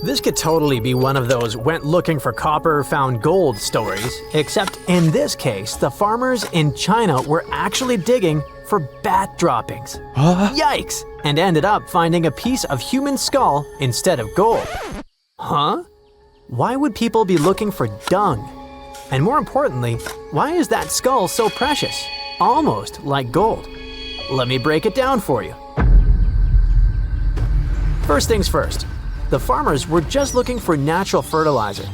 This could totally be one of those went looking for copper, found gold stories, except in this case, the farmers in China were actually digging for bat droppings. Yikes! And ended up finding a piece of human skull instead of gold. Huh? Why would people be looking for dung? And more importantly, why is that skull so precious? Almost like gold. Let me break it down for you. First things first, the farmers were just looking for natural fertilizer.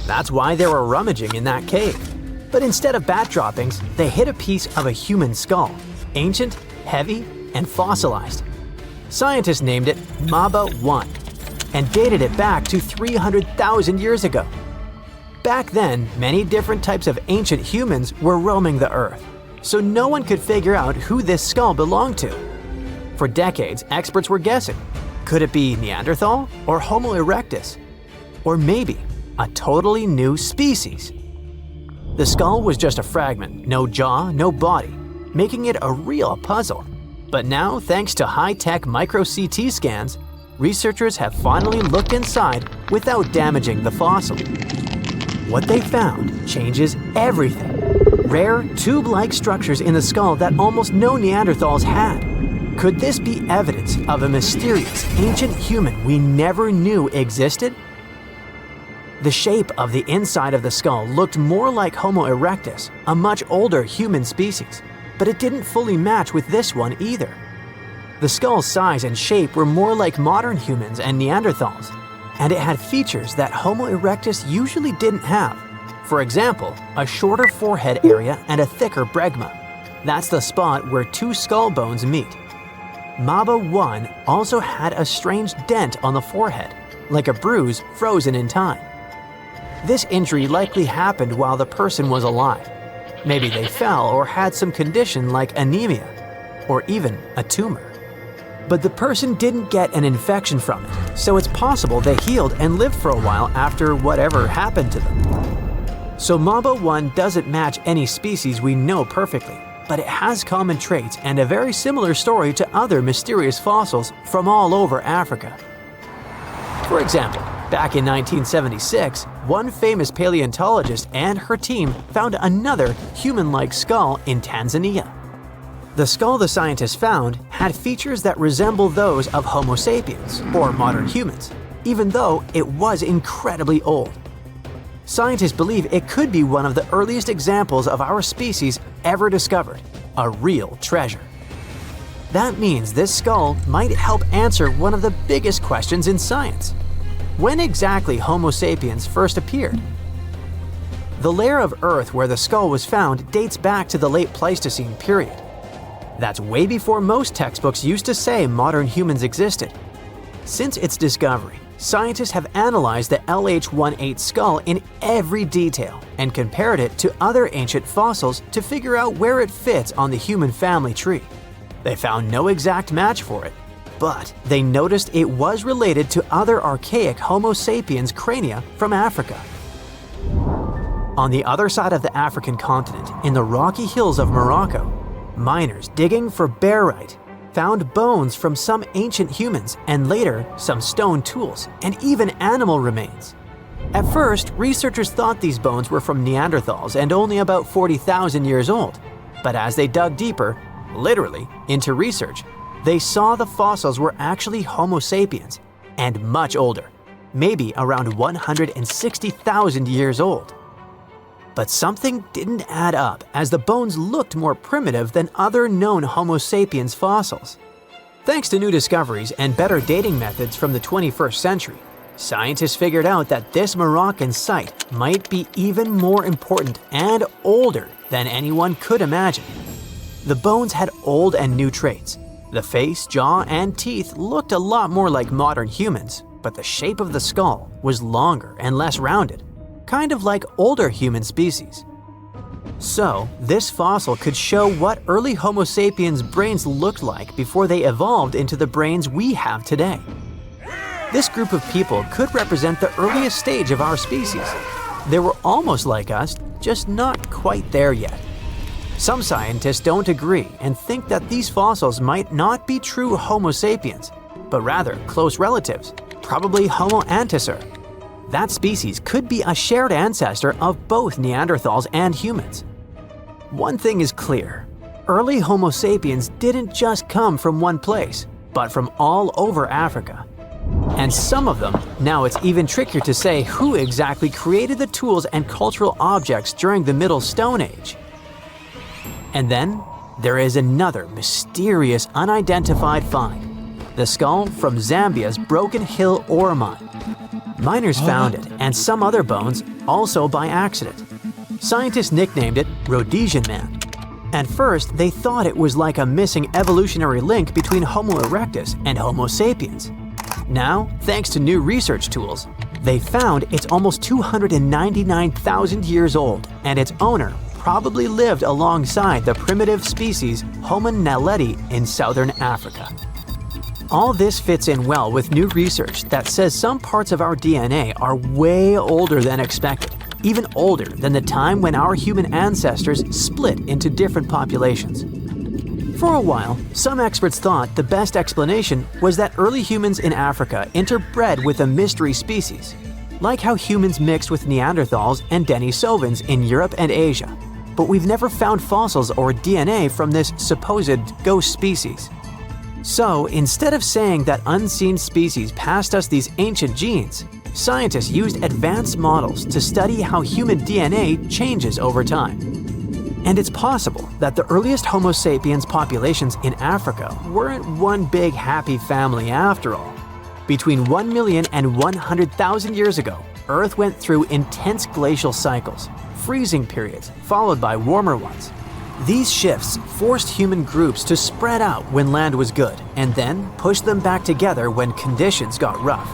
That's why they were rummaging in that cave. But instead of bat droppings, they hit a piece of a human skull, ancient, heavy, and fossilized. Scientists named it Maba 1 and dated it back to 300,000 years ago. Back then, many different types of ancient humans were roaming the earth, so no one could figure out who this skull belonged to. For decades, experts were guessing. Could it be Neanderthal or Homo erectus? Or maybe a totally new species? The skull was just a fragment, no jaw, no body, making it a real puzzle. But now, thanks to high-tech micro-CT scans, researchers have finally looked inside without damaging the fossil. What they found changes everything. Rare, tube-like structures in the skull that almost no Neanderthals had. Could this be evidence of a mysterious ancient human we never knew existed? The shape of the inside of the skull looked more like Homo erectus, a much older human species, but it didn't fully match with this one either. The skull's size and shape were more like modern humans and Neanderthals, and it had features that Homo erectus usually didn't have. For example, a shorter forehead area and a thicker bregma. That's the spot where two skull bones meet. Maba 1 also had a strange dent on the forehead, like a bruise frozen in time. This injury likely happened while the person was alive. Maybe they fell or had some condition like anemia, or even a tumor. But the person didn't get an infection from it, so it's possible they healed and lived for a while after whatever happened to them. So Maba 1 doesn't match any species we know perfectly, but it has common traits and a very similar story to other mysterious fossils from all over Africa. For example, back in 1976, one famous paleontologist and her team found another human-like skull in Tanzania. The skull the scientists found had features that resemble those of Homo sapiens, or modern humans, even though it was incredibly old. Scientists believe it could be one of the earliest examples of our species ever discovered, a real treasure. That means this skull might help answer one of the biggest questions in science. When exactly Homo sapiens first appeared? The layer of Earth where the skull was found dates back to the late Pleistocene period. That's way before most textbooks used to say modern humans existed. Since its discovery, scientists have analyzed the LH-18 skull in every detail and compared it to other ancient fossils to figure out where it fits on the human family tree. They found no exact match for it, but they noticed it was related to other archaic Homo sapiens crania from Africa. On the other side of the African continent, in the rocky hills of Morocco, miners digging for barite found bones from some ancient humans and later some stone tools and even animal remains. At first, researchers thought these bones were from Neanderthals and only about 40,000 years old. But as they dug deeper, literally, into research, they saw the fossils were actually Homo sapiens and much older, maybe around 160,000 years old. But something didn't add up as the bones looked more primitive than other known Homo sapiens fossils. Thanks to new discoveries and better dating methods from the 21st century, scientists figured out that this Moroccan site might be even more important and older than anyone could imagine. The bones had old and new traits. The face, jaw, and teeth looked a lot more like modern humans, but the shape of the skull was longer and less rounded, kind of like older human species. So, this fossil could show what early Homo sapiens brains looked like before they evolved into the brains we have today. This group of people could represent the earliest stage of our species. They were almost like us, just not quite there yet. Some scientists don't agree and think that these fossils might not be true Homo sapiens, but rather close relatives, probably Homo antecessor. That species could be a shared ancestor of both Neanderthals and humans. One thing is clear: early Homo sapiens didn't just come from one place, but from all over Africa. And some of them, now it's even trickier to say who exactly created the tools and cultural objects during the Middle Stone Age. And then there is another mysterious unidentified find: the skull from Zambia's Broken Hill ore mine. Miners found it, and some other bones, also by accident. Scientists nicknamed it Rhodesian Man. At first, they thought it was like a missing evolutionary link between Homo erectus and Homo sapiens. Now, thanks to new research tools, they found it's almost 299,000 years old, and its owner probably lived alongside the primitive species Homo naledi in southern Africa. All this fits in well with new research that says some parts of our DNA are way older than expected, even older than the time when our human ancestors split into different populations. For a while, some experts thought the best explanation was that early humans in Africa interbred with a mystery species, like how humans mixed with Neanderthals and Denisovans in Europe and Asia. But we've never found fossils or DNA from this supposed ghost species. So instead of saying that unseen species passed us these ancient genes, scientists used advanced models to study how human DNA changes over time. And it's possible that the earliest Homo sapiens populations in Africa weren't one big happy family after all. Between 1 million and 100,000 years ago, Earth went through intense glacial cycles, freezing periods followed by warmer ones. These shifts forced human groups to spread out when land was good, and then pushed them back together when conditions got rough.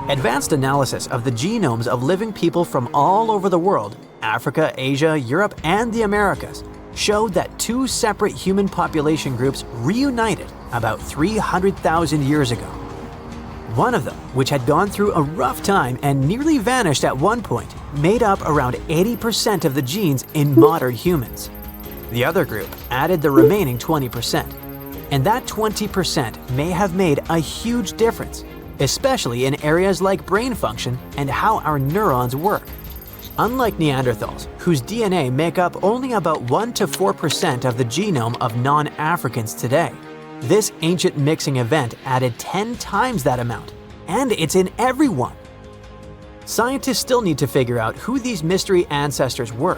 Advanced analysis of the genomes of living people from all over the world, Africa, Asia, Europe, and the Americas, showed that two separate human population groups reunited about 300,000 years ago. One of them, which had gone through a rough time and nearly vanished at one point, made up around 80% of the genes in modern humans. The other group added the remaining 20%, and that 20% may have made a huge difference, especially in areas like brain function and how our neurons work. Unlike Neanderthals, whose DNA make up only about 1 to 4% of the genome of non-Africans today, this ancient mixing event added 10 times that amount, and it's in everyone. Scientists still need to figure out who these mystery ancestors were.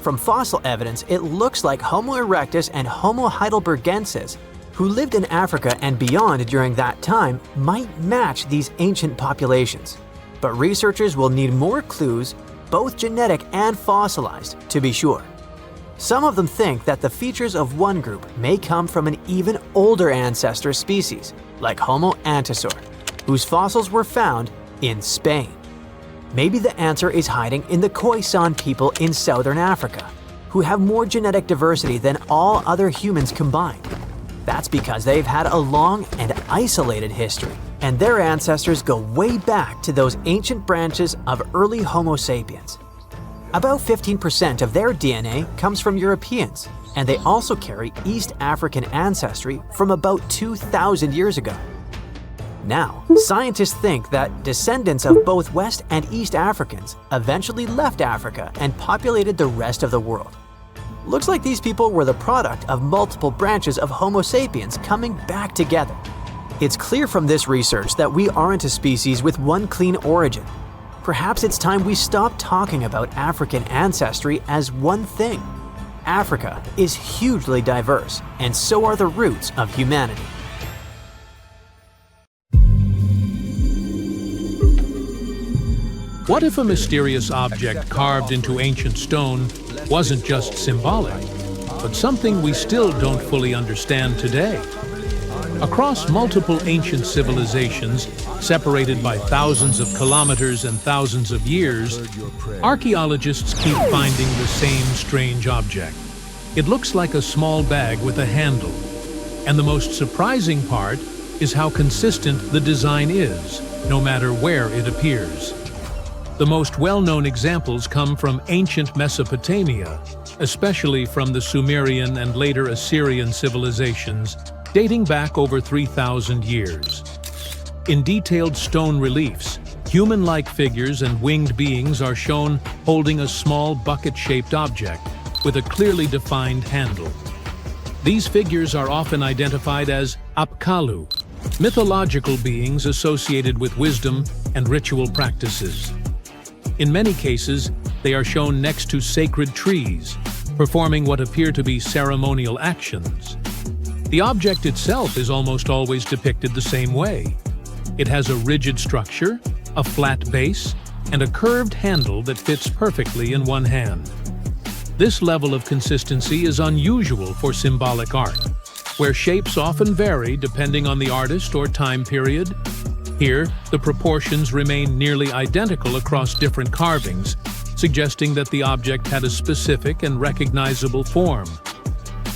From fossil evidence, it looks like Homo erectus and Homo heidelbergensis, who lived in Africa and beyond during that time, might match these ancient populations. But researchers will need more clues, both genetic and fossilized, to be sure. Some of them think that the features of one group may come from an even older ancestor species, like Homo antecessor, whose fossils were found in Spain. Maybe the answer is hiding in the Khoisan people in southern Africa, who have more genetic diversity than all other humans combined. That's because they've had a long and isolated history, and their ancestors go way back to those ancient branches of early Homo sapiens. About 15% of their DNA comes from Europeans, and they also carry East African ancestry from about 2,000 years ago. Now, scientists think that descendants of both West and East Africans eventually left Africa and populated the rest of the world. Looks like these people were the product of multiple branches of Homo sapiens coming back together. It's clear from this research that we aren't a species with one clean origin. Perhaps it's time we stop talking about African ancestry as one thing. Africa is hugely diverse, and so are the roots of humanity. What if a mysterious object carved into ancient stone wasn't just symbolic, but something we still don't fully understand today? Across multiple ancient civilizations, separated by thousands of kilometers and thousands of years, archaeologists keep finding the same strange object. It looks like a small bag with a handle. And the most surprising part is how consistent the design is, no matter where it appears. The most well-known examples come from ancient Mesopotamia, especially from the Sumerian and later Assyrian civilizations, dating back over 3,000 years. In detailed stone reliefs, human-like figures and winged beings are shown holding a small bucket-shaped object with a clearly defined handle. These figures are often identified as apkallu, mythological beings associated with wisdom and ritual practices. In many cases, they are shown next to sacred trees, performing what appear to be ceremonial actions. The object itself is almost always depicted the same way. It has a rigid structure, a flat base, and a curved handle that fits perfectly in one hand. This level of consistency is unusual for symbolic art, where shapes often vary depending on the artist or time period. Here, the proportions remain nearly identical across different carvings, suggesting that the object had a specific and recognizable form.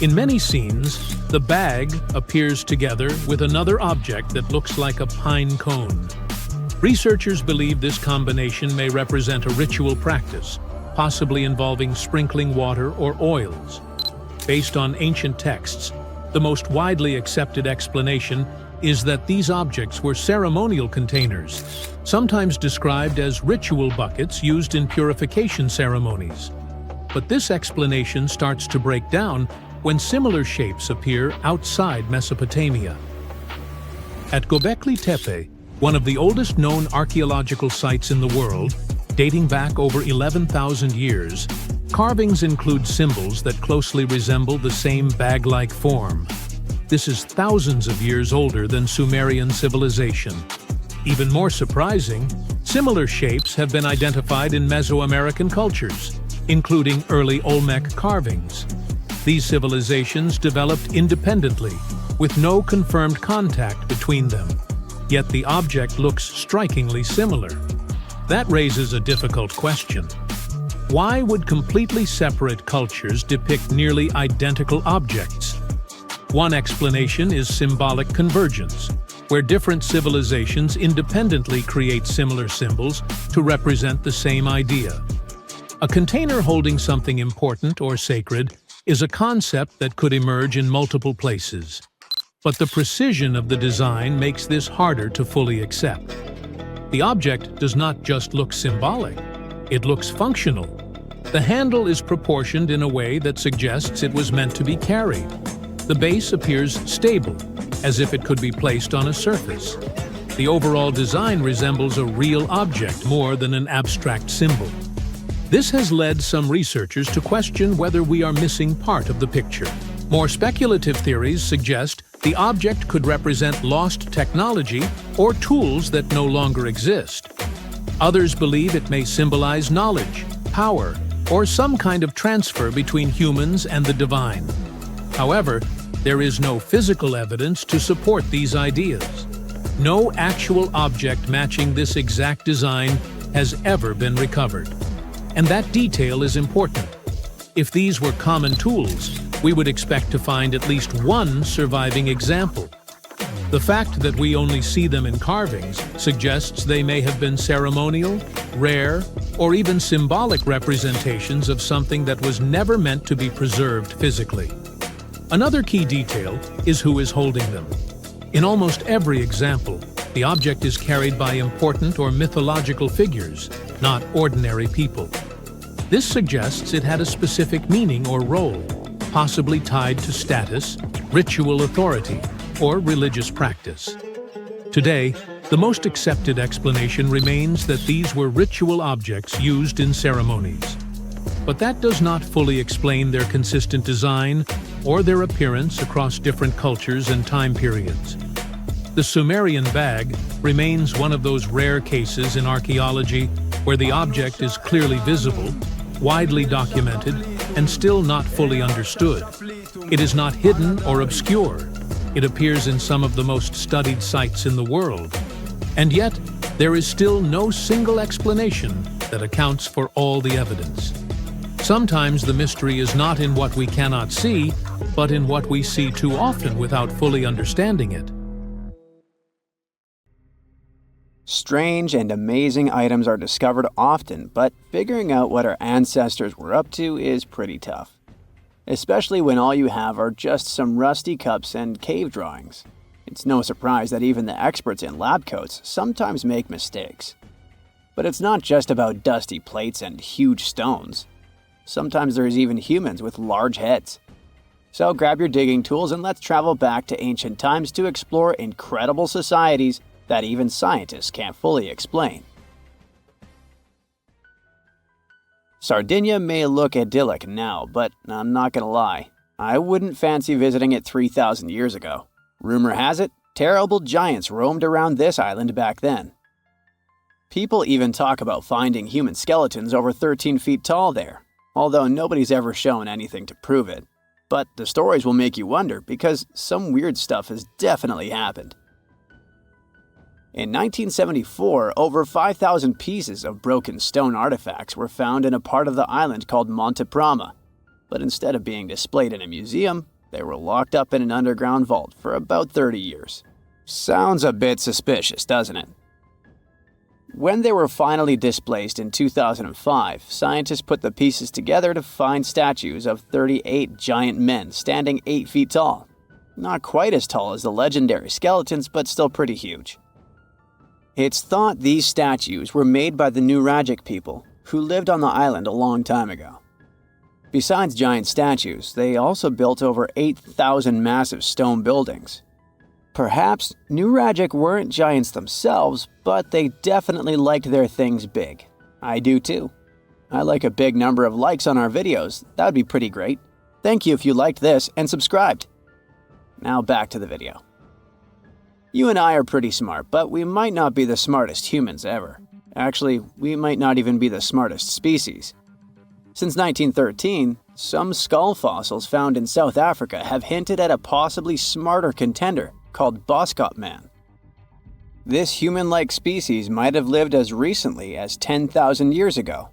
In many scenes, the bag appears together with another object that looks like a pine cone. Researchers believe this combination may represent a ritual practice, possibly involving sprinkling water or oils. Based on ancient texts, the most widely accepted explanation is that these objects were ceremonial containers, sometimes described as ritual buckets used in purification ceremonies. But this explanation starts to break down when similar shapes appear outside Mesopotamia. At Göbekli Tepe, one of the oldest known archaeological sites in the world, dating back over 11,000 years, carvings include symbols that closely resemble the same bag-like form. This is thousands of years older than Sumerian civilization. Even more surprising, similar shapes have been identified in Mesoamerican cultures, including early Olmec carvings. These civilizations developed independently, with no confirmed contact between them. Yet the object looks strikingly similar. That raises a difficult question. Why would completely separate cultures depict nearly identical objects? One explanation is symbolic convergence, where different civilizations independently create similar symbols to represent the same idea. A container holding something important or sacred is a concept that could emerge in multiple places. But the precision of the design makes this harder to fully accept. The object does not just look symbolic, it looks functional. The handle is proportioned in a way that suggests it was meant to be carried. The base appears stable, as if it could be placed on a surface. The overall design resembles a real object more than an abstract symbol. This has led some researchers to question whether we are missing part of the picture. More speculative theories suggest the object could represent lost technology or tools that no longer exist. Others believe it may symbolize knowledge, power, or some kind of transfer between humans and the divine. However, there is no physical evidence to support these ideas. No actual object matching this exact design has ever been recovered. And that detail is important. If these were common tools, we would expect to find at least one surviving example. The fact that we only see them in carvings suggests they may have been ceremonial, rare, or even symbolic representations of something that was never meant to be preserved physically. Another key detail is who is holding them. In almost every example, the object is carried by important or mythological figures, not ordinary people. This suggests it had a specific meaning or role, possibly tied to status, ritual authority, or religious practice. Today, the most accepted explanation remains that these were ritual objects used in ceremonies. But that does not fully explain their consistent design or their appearance across different cultures and time periods. The Sumerian bag remains one of those rare cases in archaeology where the object is clearly visible, widely documented, and still not fully understood. It is not hidden or obscure. It appears in some of the most studied sites in the world. And yet, there is still no single explanation that accounts for all the evidence. Sometimes the mystery is not in what we cannot see, but in what we see too often without fully understanding it. Strange and amazing items are discovered often, but figuring out what our ancestors were up to is pretty tough. Especially when all you have are just some rusty cups and cave drawings. It's no surprise that even the experts in lab coats sometimes make mistakes. But it's not just about dusty plates and huge stones. Sometimes there's even humans with large heads. So grab your digging tools and let's travel back to ancient times to explore incredible societies that even scientists can't fully explain. Sardinia may look idyllic now, but I'm not gonna lie, I wouldn't fancy visiting it 3,000 years ago. Rumor has it, terrible giants roamed around this island back then. People even talk about finding human skeletons over 13 feet tall there, although nobody's ever shown anything to prove it. But the stories will make you wonder because some weird stuff has definitely happened. In 1974, over 5,000 pieces of broken stone artifacts were found in a part of the island called Monte Prama, but instead of being displayed in a museum, they were locked up in an underground vault for about 30 years. Sounds a bit suspicious, doesn't it? When they were finally displaced in 2005, scientists put the pieces together to find statues of 38 giant men standing 8 feet tall. Not quite as tall as the legendary skeletons, but still pretty huge. It's thought these statues were made by the Nuragic people, who lived on the island a long time ago. Besides giant statues, they also built over 8,000 massive stone buildings. Perhaps Nuragic weren't giants themselves, but they definitely liked their things big. I do too. I like a big number of likes on our videos. That would be pretty great. Thank you if you liked this and subscribed. Now back to the video. You and I are pretty smart, but we might not be the smartest humans ever. Actually, we might not even be the smartest species. Since 1913, some skull fossils found in South Africa have hinted at a possibly smarter contender called Boskop Man. This human-like species might have lived as recently as 10,000 years ago.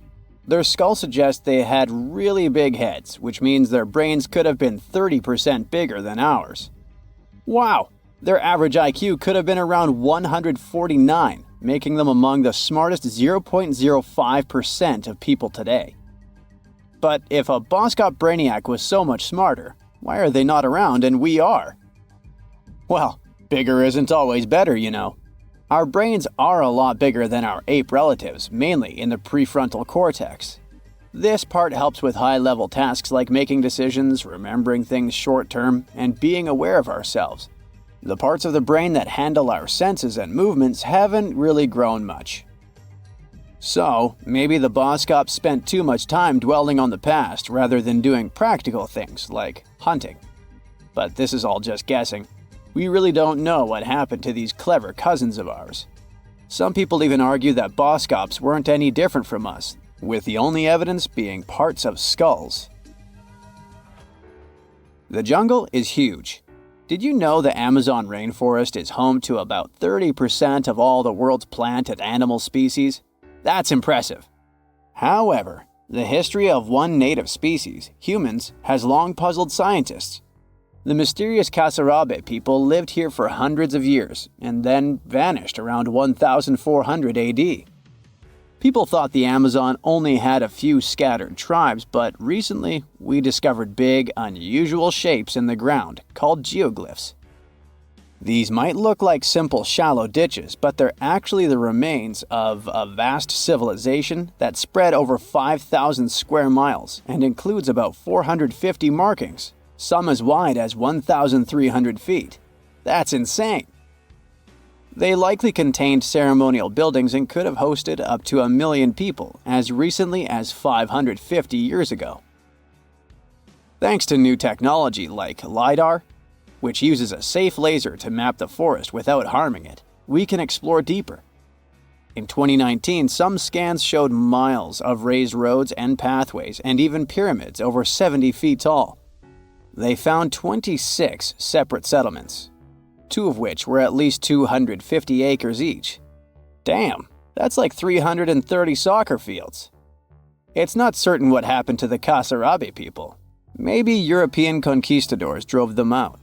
Their skull suggests they had really big heads, which means their brains could have been 30% bigger than ours. Wow! Their average IQ could have been around 149, making them among the smartest 0.05% of people today. But if a Boskop Brainiac was so much smarter, why are they not around and we are? Well, bigger isn't always better, you know. Our brains are a lot bigger than our ape relatives, mainly in the prefrontal cortex. This part helps with high-level tasks like making decisions, remembering things short-term, and being aware of ourselves. The parts of the brain that handle our senses and movements haven't really grown much. So, maybe the Boskops spent too much time dwelling on the past rather than doing practical things like hunting. But this is all just guessing. We really don't know what happened to these clever cousins of ours. Some people even argue that Boskops weren't any different from us, with the only evidence being parts of skulls. The jungle is huge. Did you know the Amazon rainforest is home to about 30% of all the world's plant and animal species? That's impressive. However, the history of one native species, humans, has long puzzled scientists. The mysterious Kasarabe people lived here for hundreds of years and then vanished around 1400 AD. People thought the Amazon only had a few scattered tribes, but recently we discovered big, unusual shapes in the ground called geoglyphs. These might look like simple shallow ditches, but they're actually the remains of a vast civilization that spread over 5,000 square miles and includes about 450 markings. Some as wide as 1,300 feet. That's insane! They likely contained ceremonial buildings and could have hosted up to 1 million people as recently as 550 years ago. Thanks to new technology like LiDAR, which uses a safe laser to map the forest without harming it, we can explore deeper. In 2019, some scans showed miles of raised roads and pathways and even pyramids over 70 feet tall. They found 26 separate settlements, 2 of which were at least 250 acres each. Damn, that's like 330 soccer fields. It's not certain what happened to the Kasarabe people. Maybe European conquistadors drove them out.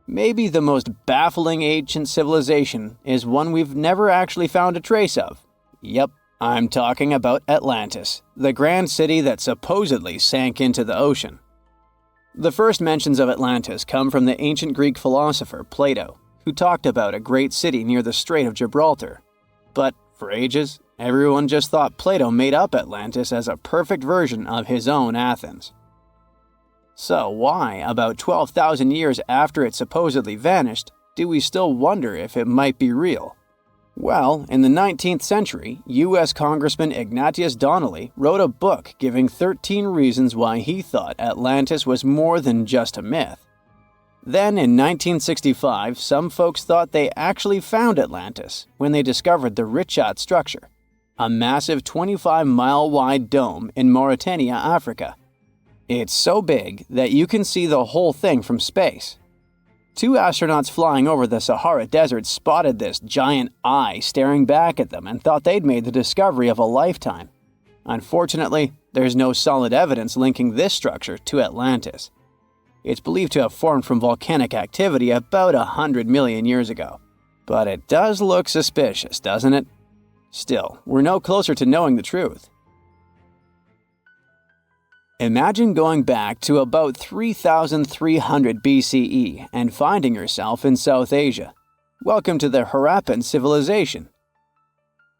Maybe the most baffling ancient civilization is one we've never actually found a trace of. Yep. I'm talking about Atlantis, the grand city that supposedly sank into the ocean. The first mentions of Atlantis come from the ancient Greek philosopher Plato, who talked about a great city near the Strait of Gibraltar. But for ages, everyone just thought Plato made up Atlantis as a perfect version of his own Athens. So why, about 12,000 years after it supposedly vanished, do we still wonder if it might be real? Well, in the 19th century, U.S. Congressman Ignatius Donnelly wrote a book giving 13 reasons why he thought Atlantis was more than just a myth. Then, in 1965, some folks thought they actually found Atlantis when they discovered the Richat structure, a massive 25-mile-wide dome in Mauritania, Africa. It's so big that you can see the whole thing from space. 2 astronauts flying over the Sahara Desert spotted this giant eye staring back at them and thought they'd made the discovery of a lifetime. Unfortunately, there's no solid evidence linking this structure to Atlantis. It's believed to have formed from volcanic activity about 100 million years ago. But it does look suspicious, doesn't it? Still, we're no closer to knowing the truth. Imagine going back to about 3,300 BCE and finding yourself in South Asia. Welcome to the Harappan civilization.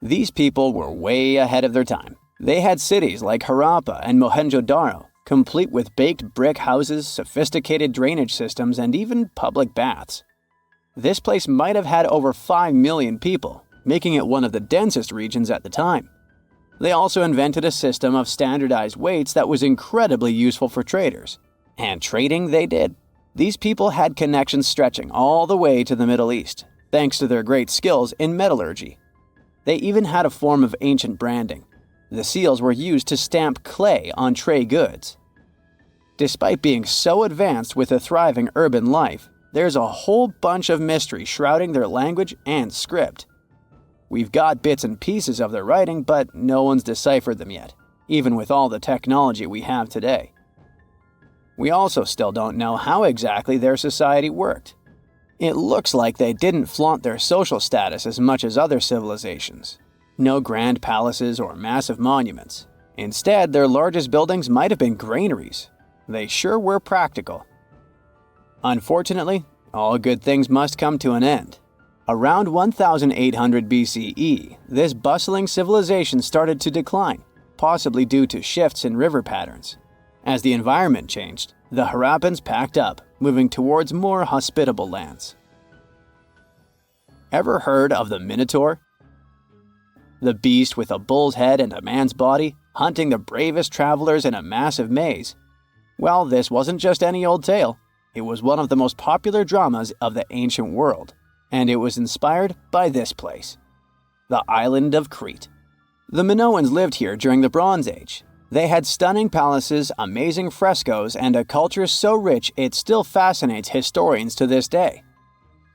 These people were way ahead of their time. They had cities like Harappa and Mohenjo-Daro, complete with baked brick houses, sophisticated drainage systems, and even public baths. This place might have had over 5 million people, making it one of the densest regions at the time. They also invented a system of standardized weights that was incredibly useful for traders. And trading they did. These people had connections stretching all the way to the Middle East, thanks to their great skills in metallurgy. They even had a form of ancient branding. The seals were used to stamp clay on tray goods. Despite being so advanced with a thriving urban life, there's a whole bunch of mystery shrouding their language and script. We've got bits and pieces of their writing, but no one's deciphered them yet, even with all the technology we have today. We also still don't know how exactly their society worked. It looks like they didn't flaunt their social status as much as other civilizations. No grand palaces or massive monuments. Instead, their largest buildings might have been granaries. They sure were practical. Unfortunately, all good things must come to an end. Around 1800 BCE, this bustling civilization started to decline, possibly due to shifts in river patterns. As the environment changed, the Harappans packed up, moving towards more hospitable lands. Ever heard of the Minotaur? The beast with a bull's head and a man's body, hunting the bravest travelers in a massive maze. Well, this wasn't just any old tale. It was one of the most popular dramas of the ancient world. And it was inspired by this place, the island of Crete. The Minoans lived here during the Bronze Age. They had stunning palaces, amazing frescoes, and a culture so rich it still fascinates historians to this day.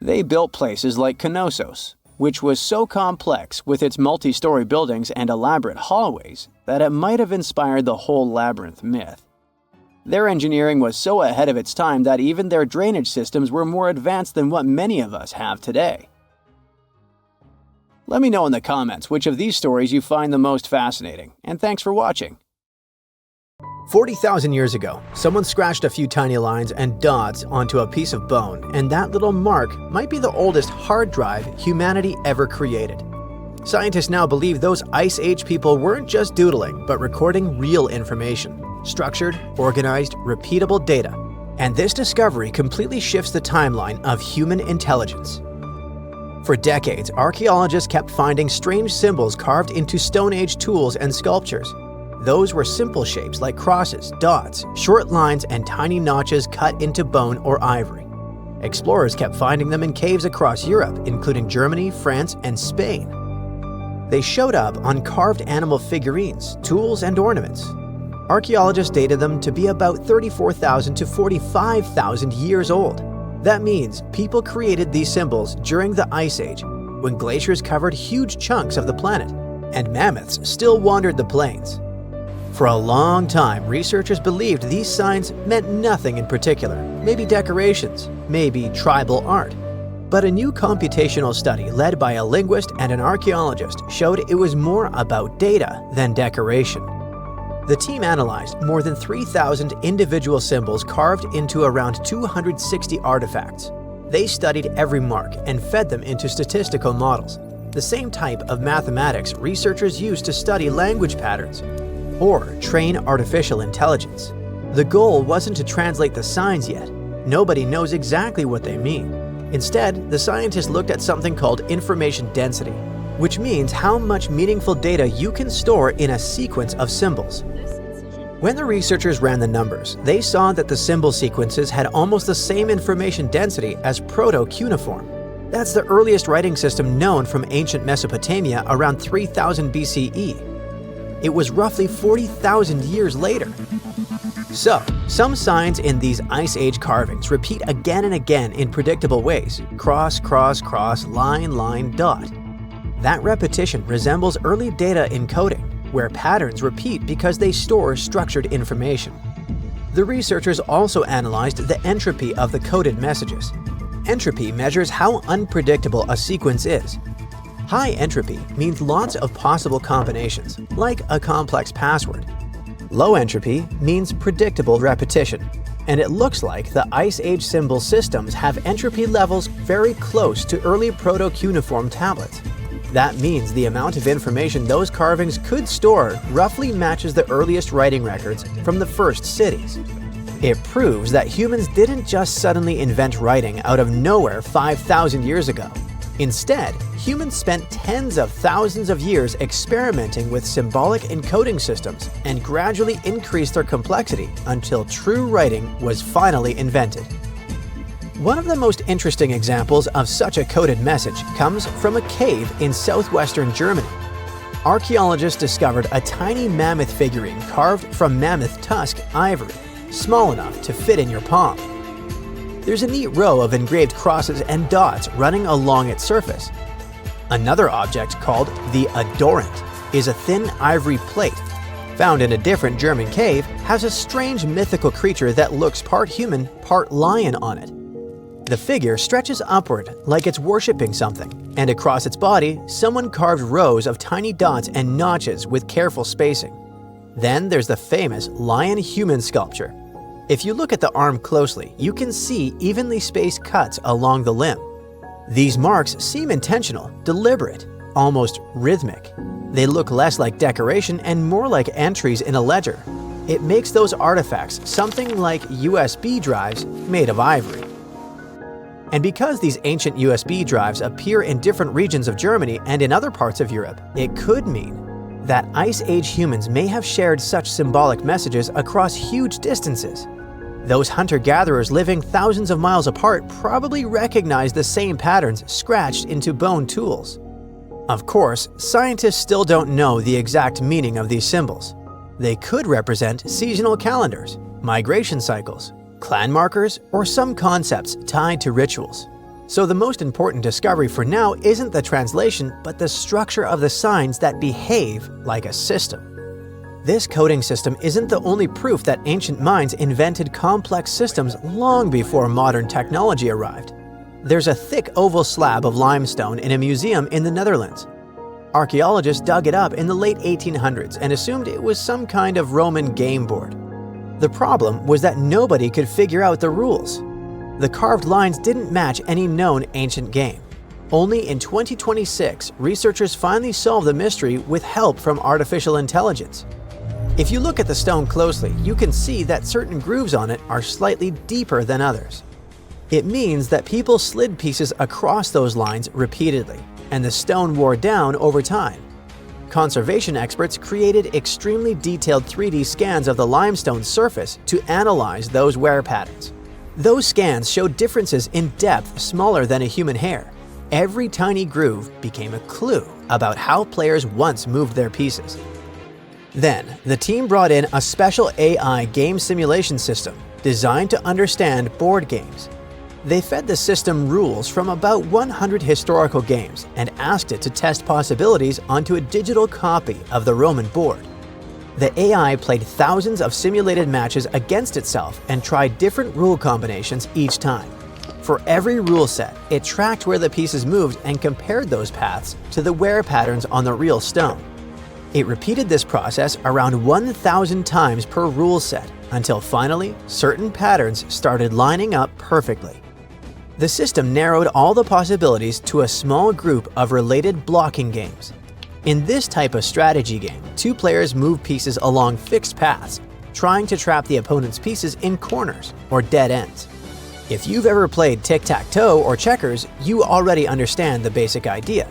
They built places like Knossos, which was so complex with its multi-story buildings and elaborate hallways that it might have inspired the whole labyrinth myth. Their engineering was so ahead of its time that even their drainage systems were more advanced than what many of us have today. Let me know in the comments which of these stories you find the most fascinating, and thanks for watching. 40,000 years ago, someone scratched a few tiny lines and dots onto a piece of bone, and that little mark might be the oldest hard drive humanity ever created. Scientists now believe those Ice Age people weren't just doodling, but recording real information. Structured, organized, repeatable data. And this discovery completely shifts the timeline of human intelligence. For decades, archaeologists kept finding strange symbols carved into Stone Age tools and sculptures. Those were simple shapes like crosses, dots, short lines, and tiny notches cut into bone or ivory. Explorers kept finding them in caves across Europe, including Germany, France, and Spain. They showed up on carved animal figurines, tools, and ornaments. Archaeologists dated them to be about 34,000 to 45,000 years old. That means people created these symbols during the Ice Age, when glaciers covered huge chunks of the planet, and mammoths still wandered the plains. For a long time, researchers believed these signs meant nothing in particular, maybe decorations, maybe tribal art. But a new computational study led by a linguist and an archaeologist showed it was more about data than decoration. The team analyzed more than 3,000 individual symbols carved into around 260 artifacts. They studied every mark and fed them into statistical models, the same type of mathematics researchers use to study language patterns or train artificial intelligence. The goal wasn't to translate the signs yet. Nobody knows exactly what they mean. Instead, the scientists looked at something called information density, which means how much meaningful data you can store in a sequence of symbols. When the researchers ran the numbers, they saw that the symbol sequences had almost the same information density as Proto-Cuneiform. That's the earliest writing system known from ancient Mesopotamia around 3000 BCE. It was roughly 40,000 years later. So, some signs in these Ice Age carvings repeat again and again in predictable ways: cross, cross, cross, line, line, dot. That repetition resembles early data encoding, where patterns repeat because they store structured information. The researchers also analyzed the entropy of the coded messages. Entropy measures how unpredictable a sequence is. High entropy means lots of possible combinations, like a complex password. Low entropy means predictable repetition, and it looks like the Ice Age symbol systems have entropy levels very close to early Proto-Cuneiform tablets. That means the amount of information those carvings could store roughly matches the earliest writing records from the first cities. It proves that humans didn't just suddenly invent writing out of nowhere 5,000 years ago. Instead, humans spent tens of thousands of years experimenting with symbolic encoding systems and gradually increased their complexity until true writing was finally invented. One of the most interesting examples of such a coded message comes from a cave in southwestern Germany. Archaeologists discovered a tiny mammoth figurine carved from mammoth tusk ivory, small enough to fit in your palm. There's a neat row of engraved crosses and dots running along its surface. Another object, called the adorant, is a thin ivory plate. Found in a different German cave, has a strange mythical creature that looks part human, part lion on it. The figure stretches upward like it's worshipping something, and across its body, someone carved rows of tiny dots and notches with careful spacing. Then there's the famous lion-human sculpture. If you look at the arm closely, you can see evenly spaced cuts along the limb. These marks seem intentional, deliberate, almost rhythmic. They look less like decoration and more like entries in a ledger. It makes those artifacts something like USB drives made of ivory. And because these ancient USB drives appear in different regions of Germany and in other parts of Europe, it could mean that Ice Age humans may have shared such symbolic messages across huge distances. Those hunter-gatherers living thousands of miles apart probably recognized the same patterns scratched into bone tools. Of course, scientists still don't know the exact meaning of these symbols. They could represent seasonal calendars, migration cycles, clan markers, or some concepts tied to rituals. So the most important discovery for now isn't the translation, but the structure of the signs that behave like a system. This coding system isn't the only proof that ancient minds invented complex systems long before modern technology arrived. There's a thick oval slab of limestone in a museum in the Netherlands. Archaeologists dug it up in the late 1800s and assumed it was some kind of Roman game board. The problem was that nobody could figure out the rules. The carved lines didn't match any known ancient game. Only in 2026, researchers finally solved the mystery with help from artificial intelligence. If you look at the stone closely, you can see that certain grooves on it are slightly deeper than others. It means that people slid pieces across those lines repeatedly, and the stone wore down over time. Conservation experts created extremely detailed 3D scans of the limestone surface to analyze those wear patterns. Those scans showed differences in depth smaller than a human hair. Every tiny groove became a clue about how players once moved their pieces. Then, the team brought in a special AI game simulation system designed to understand board games. They fed the system rules from about 100 historical games and asked it to test possibilities onto a digital copy of the Roman board. The AI played thousands of simulated matches against itself and tried different rule combinations each time. For every rule set, it tracked where the pieces moved and compared those paths to the wear patterns on the real stone. It repeated this process around 1,000 times per rule set until finally certain patterns started lining up perfectly. The system narrowed all the possibilities to a small group of related blocking games. In this type of strategy game, two players move pieces along fixed paths, trying to trap the opponent's pieces in corners or dead ends. If you've ever played tic-tac-toe or checkers, you already understand the basic idea.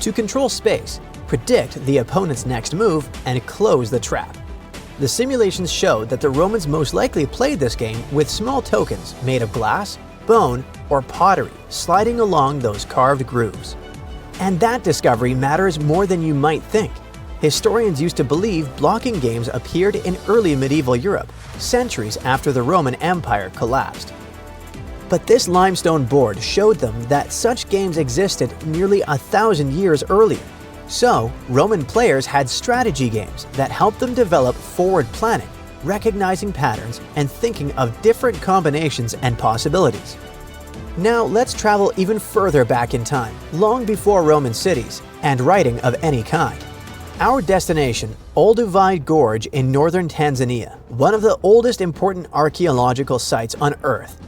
To control space, predict the opponent's next move, and close the trap. The simulations showed that the Romans most likely played this game with small tokens made of glass, bone, or pottery sliding along those carved grooves. And that discovery matters more than you might think. Historians used to believe blocking games appeared in early medieval Europe, centuries after the Roman Empire collapsed. But this limestone board showed them that such games existed nearly 1,000 years earlier. So, Roman players had strategy games that helped them develop forward planning, recognizing patterns, and thinking of different combinations and possibilities. Now let's travel even further back in time, long before Roman cities and writing of any kind. Our destination, Olduvai Gorge in northern Tanzania, one of the oldest important archaeological sites on Earth.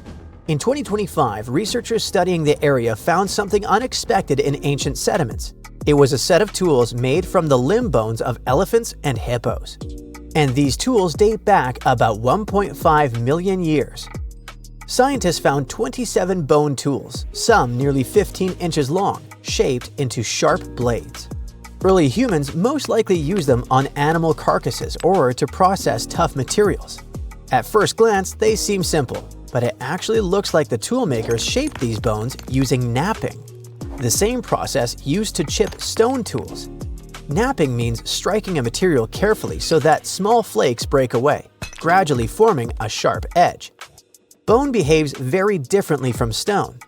In 2025, researchers studying the area found something unexpected in ancient sediments. It was a set of tools made from the limb bones of elephants and hippos. And these tools date back about 1.5 million years. Scientists found 27 bone tools, some nearly 15 inches long, shaped into sharp blades. Early humans most likely used them on animal carcasses or to process tough materials. At first glance, they seem simple, but it actually looks like the toolmakers shaped these bones using knapping, the same process used to chip stone tools. Knapping means striking a material carefully so that small flakes break away, gradually forming a sharp edge. Bone behaves very differently from stone.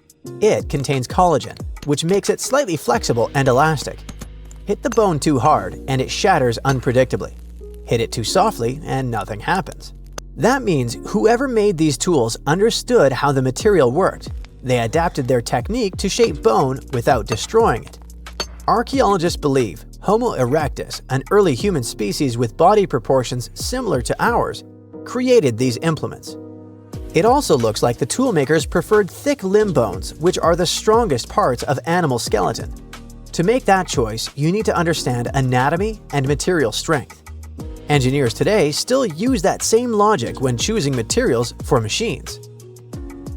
It contains collagen, which makes it slightly flexible and elastic. Hit the bone too hard and it shatters unpredictably. Hit it too softly and nothing happens. That means whoever made these tools understood how the material worked. They adapted their technique to shape bone without destroying it. Archaeologists believe Homo erectus, an early human species with body proportions similar to ours, created these implements. It also looks like the toolmakers preferred thick limb bones, which are the strongest parts of animal skeleton. To make that choice, you need to understand anatomy and material strength. Engineers today still use that same logic when choosing materials for machines.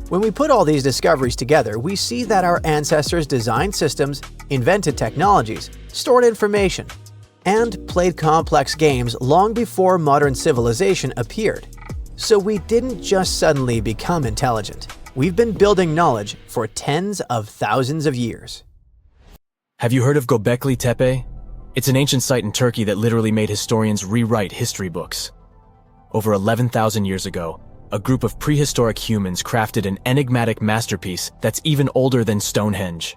When we put all these discoveries together, we see that our ancestors designed systems, invented technologies, stored information, and played complex games long before modern civilization appeared. So we didn't just suddenly become intelligent. We've been building knowledge for tens of thousands of years. Have you heard of Göbekli Tepe? It's an ancient site in Turkey that literally made historians rewrite history books. Over 11,000 years ago, a group of prehistoric humans crafted an enigmatic masterpiece that's even older than Stonehenge.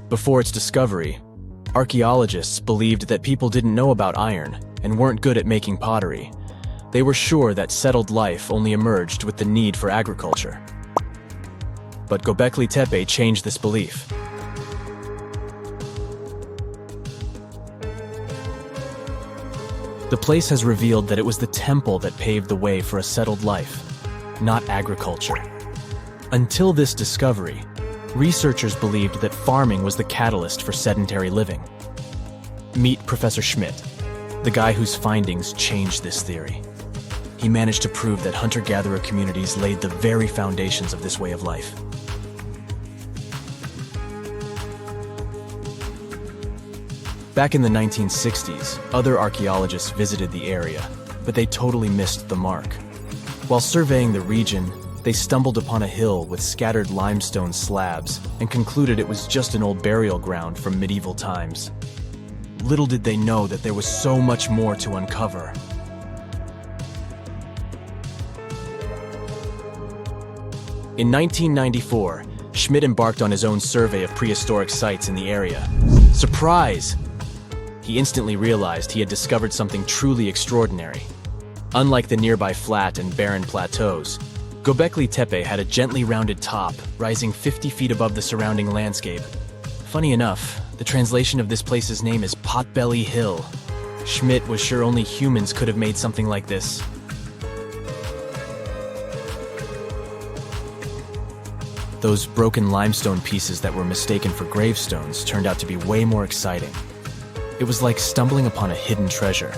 Before its discovery, archaeologists believed that people didn't know about iron and weren't good at making pottery. They were sure that settled life only emerged with the need for agriculture. But Göbekli Tepe changed this belief. The place has revealed that it was the temple that paved the way for a settled life, not agriculture. Until this discovery, researchers believed that farming was the catalyst for sedentary living. Meet Professor Schmidt, the guy whose findings changed this theory. He managed to prove that hunter-gatherer communities laid the very foundations of this way of life. Back in the 1960s, other archaeologists visited the area, but they totally missed the mark. While surveying the region, they stumbled upon a hill with scattered limestone slabs and concluded it was just an old burial ground from medieval times. Little did they know that there was so much more to uncover. In 1994, Schmidt embarked on his own survey of prehistoric sites in the area. Surprise! He instantly realized he had discovered something truly extraordinary. Unlike the nearby flat and barren plateaus, Göbekli Tepe had a gently rounded top, rising 50 feet above the surrounding landscape. Funny enough, the translation of this place's name is Potbelly Hill. Schmidt was sure only humans could have made something like this. Those broken limestone pieces that were mistaken for gravestones turned out to be way more exciting. It was like stumbling upon a hidden treasure.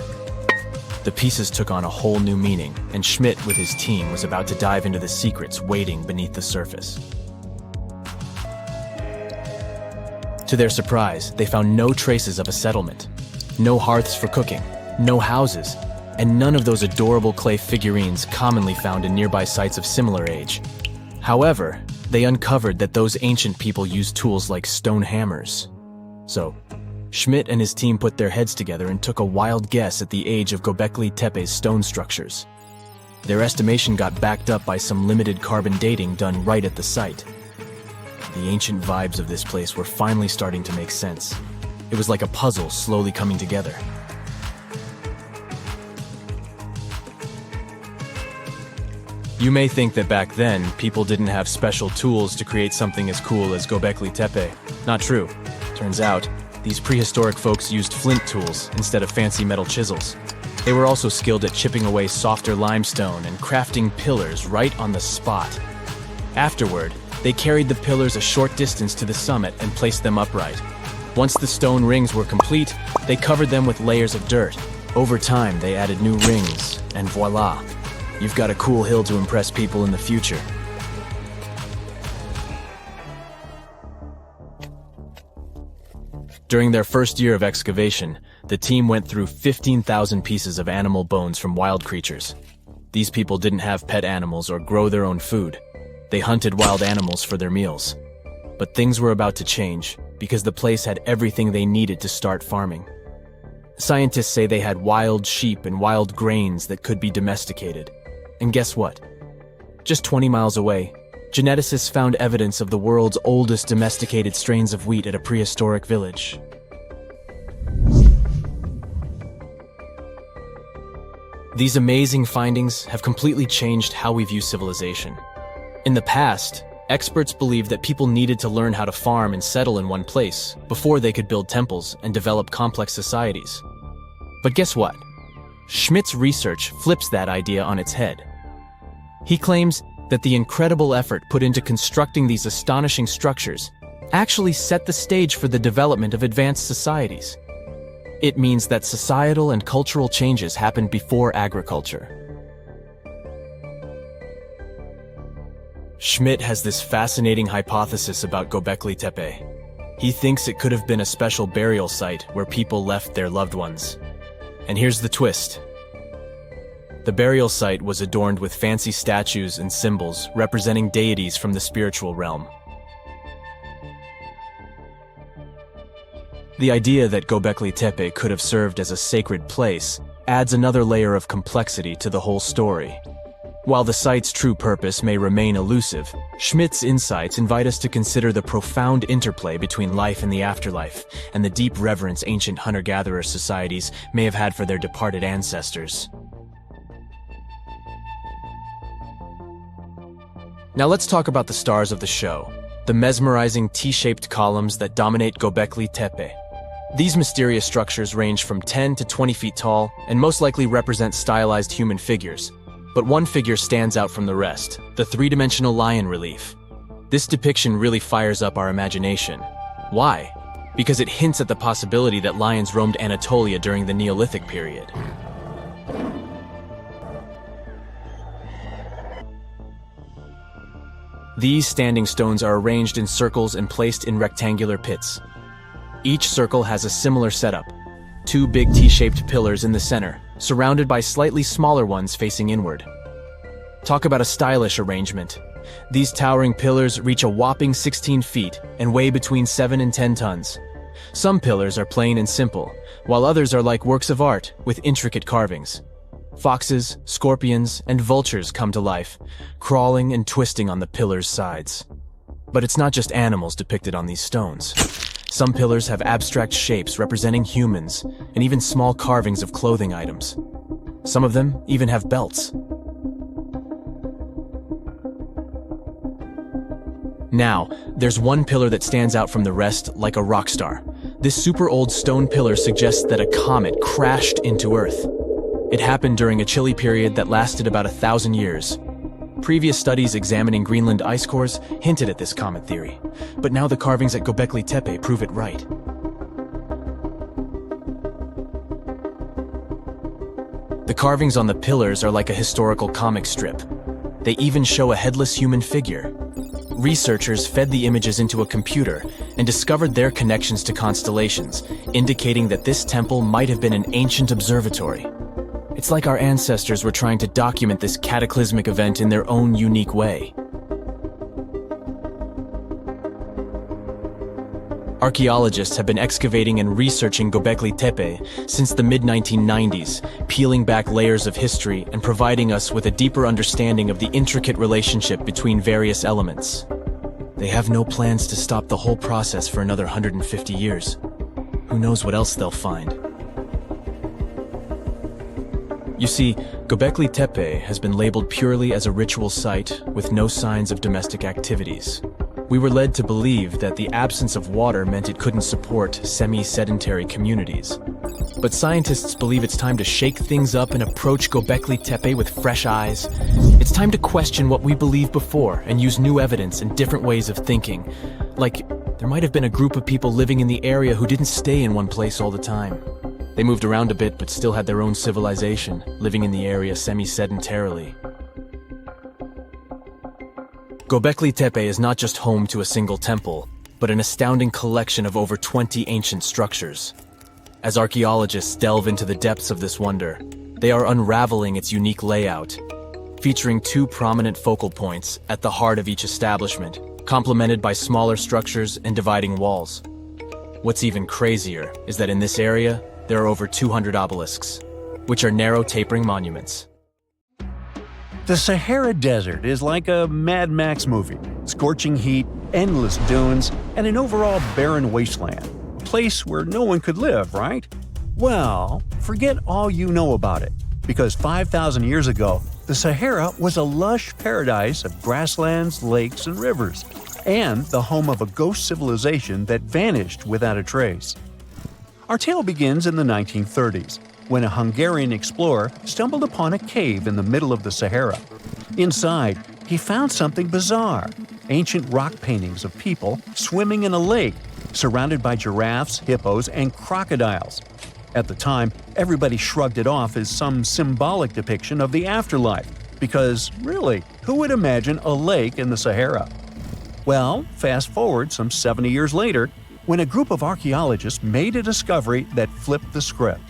The pieces took on a whole new meaning, and Schmidt with his team was about to dive into the secrets waiting beneath the surface. To their surprise, they found no traces of a settlement. No hearths for cooking, no houses, and none of those adorable clay figurines commonly found in nearby sites of similar age. However, they uncovered that those ancient people used tools like stone hammers. So, Schmidt and his team put their heads together and took a wild guess at the age of Göbekli Tepe's stone structures. Their estimation got backed up by some limited carbon dating done right at the site. The ancient vibes of this place were finally starting to make sense. It was like a puzzle slowly coming together. You may think that back then, people didn't have special tools to create something as cool as Göbekli Tepe. Not true. Turns out, these prehistoric folks used flint tools instead of fancy metal chisels. They were also skilled at chipping away softer limestone and crafting pillars right on the spot. Afterward, they carried the pillars a short distance to the summit and placed them upright. Once the stone rings were complete, they covered them with layers of dirt. Over time, they added new rings, and voila! You've got a cool hill to impress people in the future. During their first year of excavation, the team went through 15,000 pieces of animal bones from wild creatures. These people didn't have pet animals or grow their own food. They hunted wild animals for their meals. But things were about to change, because the place had everything they needed to start farming. Scientists say they had wild sheep and wild grains that could be domesticated. And guess what? Just 20 miles away, geneticists found evidence of the world's oldest domesticated strains of wheat at a prehistoric village. These amazing findings have completely changed how we view civilization. In the past, experts believed that people needed to learn how to farm and settle in one place before they could build temples and develop complex societies. But guess what? Schmidt's research flips that idea on its head. He claims that the incredible effort put into constructing these astonishing structures actually set the stage for the development of advanced societies. It means that societal and cultural changes happened before agriculture. Schmidt has this fascinating hypothesis about Göbekli Tepe. He thinks it could have been a special burial site where people left their loved ones. And here's the twist. The burial site was adorned with fancy statues and symbols representing deities from the spiritual realm. The idea that Göbekli Tepe could have served as a sacred place adds another layer of complexity to the whole story. While the site's true purpose may remain elusive, Schmidt's insights invite us to consider the profound interplay between life and the afterlife, and the deep reverence ancient hunter-gatherer societies may have had for their departed ancestors. Now let's talk about the stars of the show, the mesmerizing T-shaped columns that dominate Göbekli Tepe. These mysterious structures range from 10 to 20 feet tall and most likely represent stylized human figures. But one figure stands out from the rest, the three-dimensional lion relief. This depiction really fires up our imagination. Why? Because it hints at the possibility that lions roamed Anatolia during the Neolithic period. These standing stones are arranged in circles and placed in rectangular pits. Each circle has a similar setup. Two big T-shaped pillars in the center, surrounded by slightly smaller ones facing inward. Talk about a stylish arrangement. These towering pillars reach a whopping 16 feet and weigh between 7 and 10 tons. Some pillars are plain and simple, while others are like works of art with intricate carvings. Foxes, scorpions, and vultures come to life, crawling and twisting on the pillars' sides. But it's not just animals depicted on these stones. Some pillars have abstract shapes representing humans, and even small carvings of clothing items. Some of them even have belts. Now, there's one pillar that stands out from the rest like a rock star. This super old stone pillar suggests that a comet crashed into Earth. It happened during a chilly period that lasted about 1,000 years. Previous studies examining Greenland ice cores hinted at this comet theory, but now the carvings at Göbekli Tepe prove it right. The carvings on the pillars are like a historical comic strip. They even show a headless human figure. Researchers fed the images into a computer and discovered their connections to constellations, indicating that this temple might have been an ancient observatory. It's like our ancestors were trying to document this cataclysmic event in their own unique way. Archaeologists have been excavating and researching Göbekli Tepe since the mid-1990s, peeling back layers of history and providing us with a deeper understanding of the intricate relationship between various elements. They have no plans to stop the whole process for another 150 years. Who knows what else they'll find? You see, Göbekli Tepe has been labeled purely as a ritual site with no signs of domestic activities. We were led to believe that the absence of water meant it couldn't support semi-sedentary communities. But scientists believe it's time to shake things up and approach Göbekli Tepe with fresh eyes. It's time to question what we believed before and use new evidence and different ways of thinking. Like, there might have been a group of people living in the area who didn't stay in one place all the time. They moved around a bit but still had their own civilization, living in the area semi-sedentarily. Göbekli Tepe is not just home to a single temple, but an astounding collection of over 20 ancient structures. As archaeologists delve into the depths of this wonder, they are unraveling its unique layout, featuring two prominent focal points at the heart of each establishment, complemented by smaller structures and dividing walls. What's even crazier is that in this area, there are over 200 obelisks, which are narrow tapering monuments. The Sahara Desert is like a Mad Max movie. Scorching heat, endless dunes, and an overall barren wasteland. A place where no one could live, right? Well, forget all you know about it. Because 5,000 years ago, the Sahara was a lush paradise of grasslands, lakes, and rivers, and the home of a ghost civilization that vanished without a trace. Our tale begins in the 1930s. When a Hungarian explorer stumbled upon a cave in the middle of the Sahara. Inside, he found something bizarre: ancient rock paintings of people swimming in a lake, surrounded by giraffes, hippos, and crocodiles. At the time, everybody shrugged it off as some symbolic depiction of the afterlife, because really, who would imagine a lake in the Sahara? Well, fast forward some 70 years later, when a group of archaeologists made a discovery that flipped the script.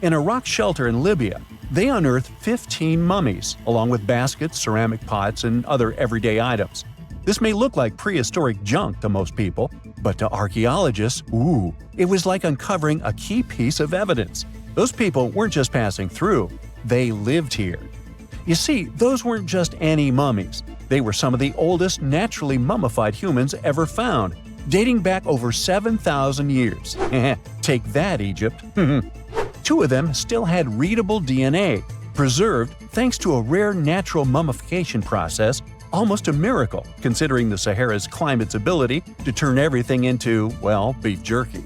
In a rock shelter in Libya, they unearthed 15 mummies, along with baskets, ceramic pots, and other everyday items. This may look like prehistoric junk to most people, but to archaeologists, it was like uncovering a key piece of evidence. Those people weren't just passing through, they lived here. You see, those weren't just any mummies. They were some of the oldest naturally mummified humans ever found, dating back over 7,000 years. Take that, Egypt. Two of them still had readable DNA, preserved thanks to a rare natural mummification process, almost a miracle considering the Sahara's climate's ability to turn everything into, well, beef jerky.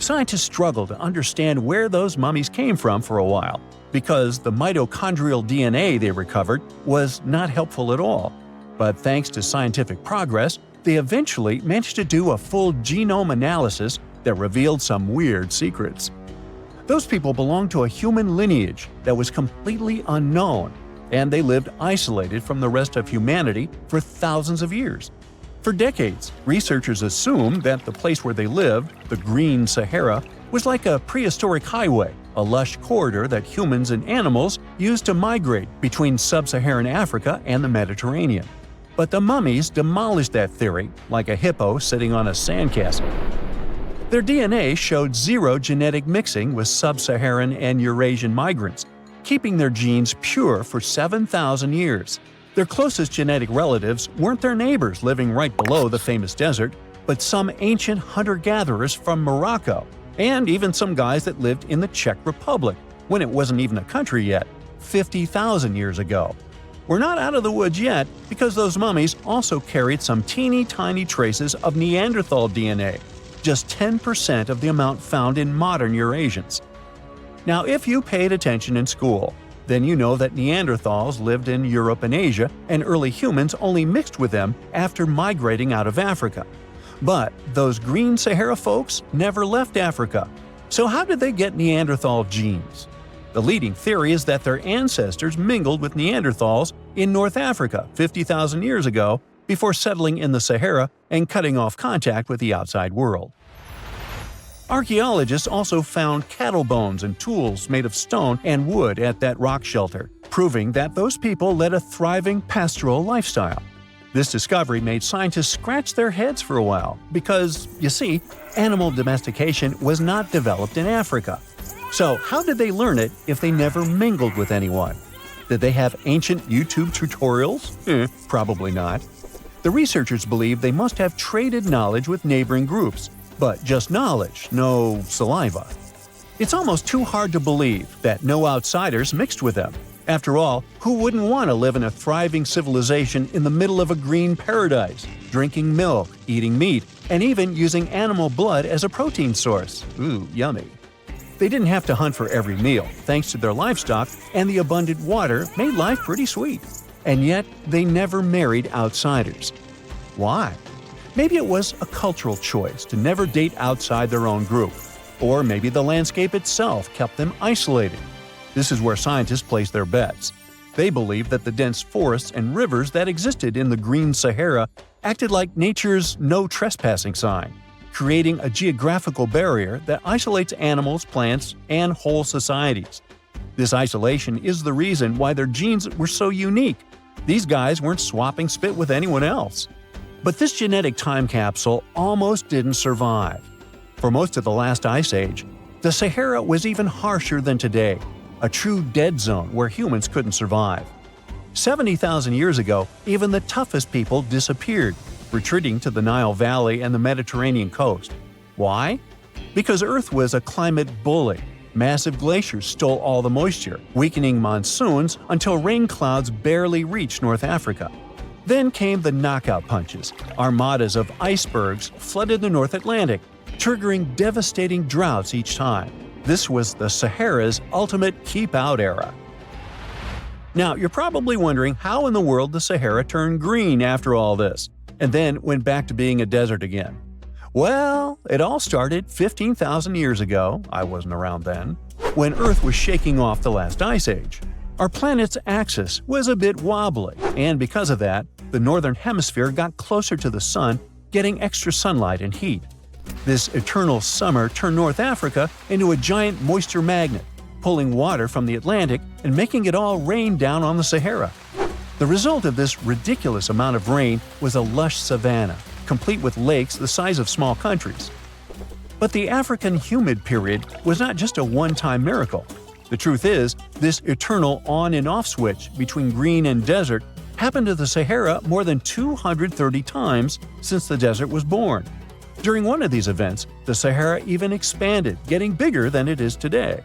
Scientists struggled to understand where those mummies came from for a while, because the mitochondrial DNA they recovered was not helpful at all. But thanks to scientific progress, they eventually managed to do a full genome analysis that revealed some weird secrets. Those people belonged to a human lineage that was completely unknown, and they lived isolated from the rest of humanity for thousands of years. For decades, researchers assumed that the place where they lived, the Green Sahara, was like a prehistoric highway, a lush corridor that humans and animals used to migrate between sub-Saharan Africa and the Mediterranean. But the mummies demolished that theory, like a hippo sitting on a sandcastle. Their DNA showed zero genetic mixing with sub-Saharan and Eurasian migrants, keeping their genes pure for 7,000 years. Their closest genetic relatives weren't their neighbors living right below the famous desert, but some ancient hunter-gatherers from Morocco, and even some guys that lived in the Czech Republic, when it wasn't even a country yet, 50,000 years ago. We're not out of the woods yet because those mummies also carried some teeny tiny traces of Neanderthal DNA, just 10% of the amount found in modern Eurasians. Now, if you paid attention in school, then you know that Neanderthals lived in Europe and Asia, and early humans only mixed with them after migrating out of Africa. But those green Sahara folks never left Africa. So how did they get Neanderthal genes? The leading theory is that their ancestors mingled with Neanderthals in North Africa 50,000 years ago before settling in the Sahara and cutting off contact with the outside world. Archaeologists also found cattle bones and tools made of stone and wood at that rock shelter, proving that those people led a thriving pastoral lifestyle. This discovery made scientists scratch their heads for a while because, you see, animal domestication was not developed in Africa. So how did they learn it if they never mingled with anyone? Did they have ancient YouTube tutorials? Probably not. The researchers believe they must have traded knowledge with neighboring groups, but just knowledge, no saliva. It's almost too hard to believe that no outsiders mixed with them. After all, who wouldn't want to live in a thriving civilization in the middle of a green paradise, drinking milk, eating meat, and even using animal blood as a protein source? Ooh, yummy. They didn't have to hunt for every meal, thanks to their livestock, and the abundant water made life pretty sweet. And yet, they never married outsiders. Why? Maybe it was a cultural choice to never date outside their own group. Or maybe the landscape itself kept them isolated. This is where scientists place their bets. They believe that the dense forests and rivers that existed in the Green Sahara acted like nature's no trespassing sign, creating a geographical barrier that isolates animals, plants, and whole societies. This isolation is the reason why their genes were so unique. These guys weren't swapping spit with anyone else. But this genetic time capsule almost didn't survive. For most of the last ice age, the Sahara was even harsher than today, a true dead zone where humans couldn't survive. 70,000 years ago, even the toughest people disappeared, retreating to the Nile Valley and the Mediterranean coast. Why? Because Earth was a climate bully. Massive glaciers stole all the moisture, weakening monsoons until rain clouds barely reached North Africa. Then came the knockout punches. Armadas of icebergs flooded the North Atlantic, triggering devastating droughts each time. This was the Sahara's ultimate keep-out era. Now, you're probably wondering how in the world the Sahara turned green after all this, and then went back to being a desert again. Well, it all started 15,000 years ago, I wasn't around then, when Earth was shaking off the last ice age. Our planet's axis was a bit wobbly, and because of that, the northern hemisphere got closer to the sun, getting extra sunlight and heat. This eternal summer turned North Africa into a giant moisture magnet, pulling water from the Atlantic and making it all rain down on the Sahara. The result of this ridiculous amount of rain was a lush savanna, complete with lakes the size of small countries. But the African humid period was not just a one-time miracle. The truth is, this eternal on and off switch between green and desert happened to the Sahara more than 230 times since the desert was born. During one of these events, the Sahara even expanded, getting bigger than it is today.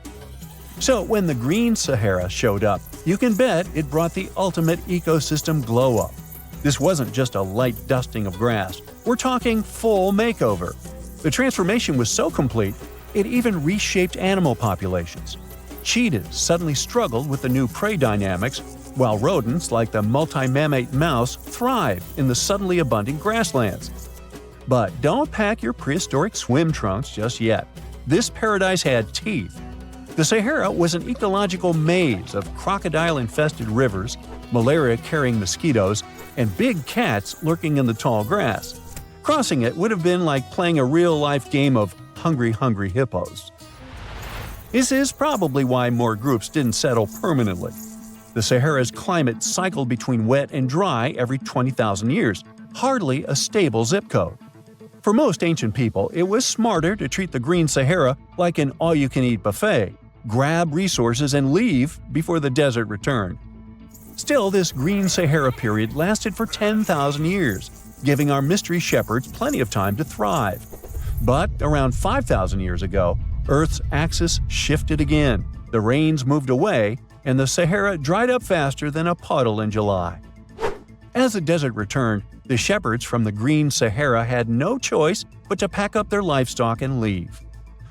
So when the Green Sahara showed up, you can bet it brought the ultimate ecosystem glow-up. This wasn't just a light dusting of grass. We're talking full makeover. The transformation was so complete, it even reshaped animal populations. Cheetahs suddenly struggled with the new prey dynamics, while rodents like the multi-mammate mouse thrive in the suddenly abundant grasslands. But don't pack your prehistoric swim trunks just yet. This paradise had teeth. The Sahara was an ecological maze of crocodile-infested rivers, malaria-carrying mosquitoes, and big cats lurking in the tall grass. Crossing it would have been like playing a real-life game of Hungry Hungry Hippos. This is probably why more groups didn't settle permanently. The Sahara's climate cycled between wet and dry every 20,000 years, hardly a stable zip code. For most ancient people, it was smarter to treat the Green Sahara like an all-you-can-eat buffet, grab resources and leave before the desert returned. Still, this Green Sahara period lasted for 10,000 years, giving our mystery shepherds plenty of time to thrive. But around 5,000 years ago, Earth's axis shifted again, the rains moved away, and the Sahara dried up faster than a puddle in July. As the desert returned, the shepherds from the Green Sahara had no choice but to pack up their livestock and leave.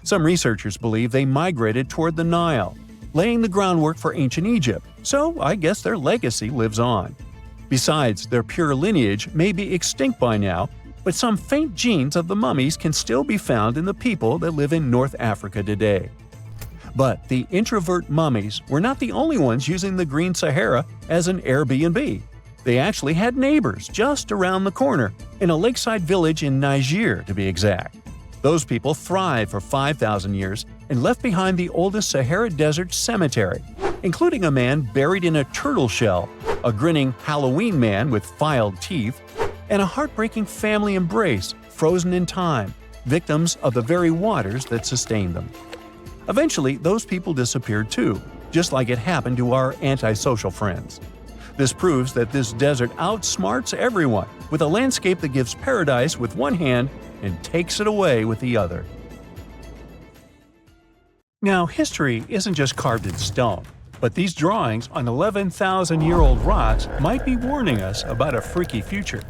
Some researchers believe they migrated toward the Nile, laying the groundwork for ancient Egypt, so I guess their legacy lives on. Besides, their pure lineage may be extinct by now, but some faint genes of the mummies can still be found in the people that live in North Africa today. But the introvert mummies were not the only ones using the Green Sahara as an Airbnb. They actually had neighbors just around the corner, in a lakeside village in Niger to be exact. Those people thrived for 5,000 years and left behind the oldest Sahara Desert cemetery, including a man buried in a turtle shell, a grinning Halloween man with filed teeth, and a heartbreaking family embrace frozen in time, victims of the very waters that sustained them. Eventually, those people disappeared too, just like it happened to our antisocial friends. This proves that this desert outsmarts everyone, with a landscape that gives paradise with one hand and takes it away with the other. Now, history isn't just carved in stone, but these drawings on 11,000-year-old rocks might be warning us about a freaky future.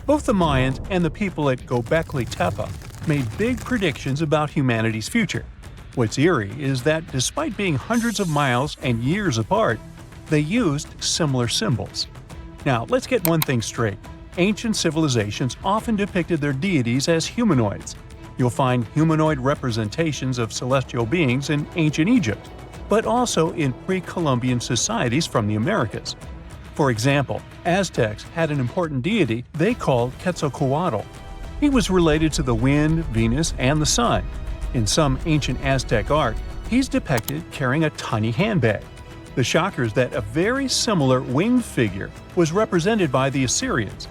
Both the Mayans and the people at Göbekli Tepe made big predictions about humanity's future. What's eerie is that despite being hundreds of miles and years apart, they used similar symbols. Now, let's get one thing straight. Ancient civilizations often depicted their deities as humanoids. You'll find humanoid representations of celestial beings in ancient Egypt, but also in pre-Columbian societies from the Americas. For example, Aztecs had an important deity they called Quetzalcoatl. He was related to the wind, Venus, and the sun. In some ancient Aztec art, he's depicted carrying a tiny handbag. The shocker is that a very similar winged figure was represented by the Assyrians.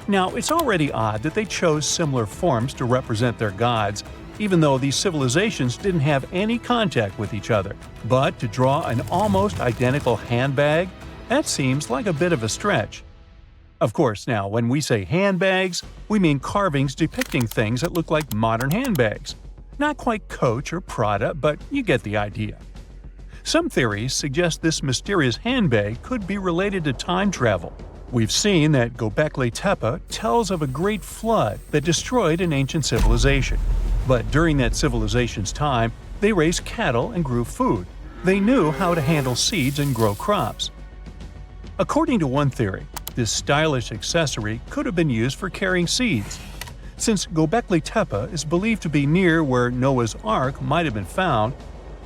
Now, it's already odd that they chose similar forms to represent their gods, even though these civilizations didn't have any contact with each other. But to draw an almost identical handbag, that seems like a bit of a stretch. Of course, now, when we say handbags, we mean carvings depicting things that look like modern handbags. Not quite Coach or Prada, but you get the idea. Some theories suggest this mysterious handbag could be related to time travel. We've seen that Göbekli Tepe tells of a great flood that destroyed an ancient civilization. But during that civilization's time, they raised cattle and grew food. They knew how to handle seeds and grow crops. According to one theory, this stylish accessory could have been used for carrying seeds. Since Göbekli Tepe is believed to be near where Noah's Ark might have been found,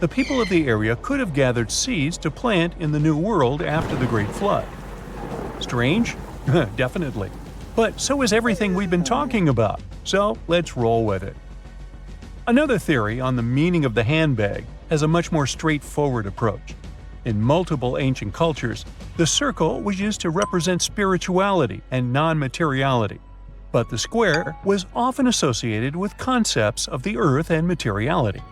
the people of the area could have gathered seeds to plant in the New World after the Great Flood. Strange? Definitely. But so is everything we've been talking about, so let's roll with it. Another theory on the meaning of the handbag has a much more straightforward approach. In multiple ancient cultures, the circle was used to represent spirituality and non-materiality, but the square was often associated with concepts of the earth and materiality.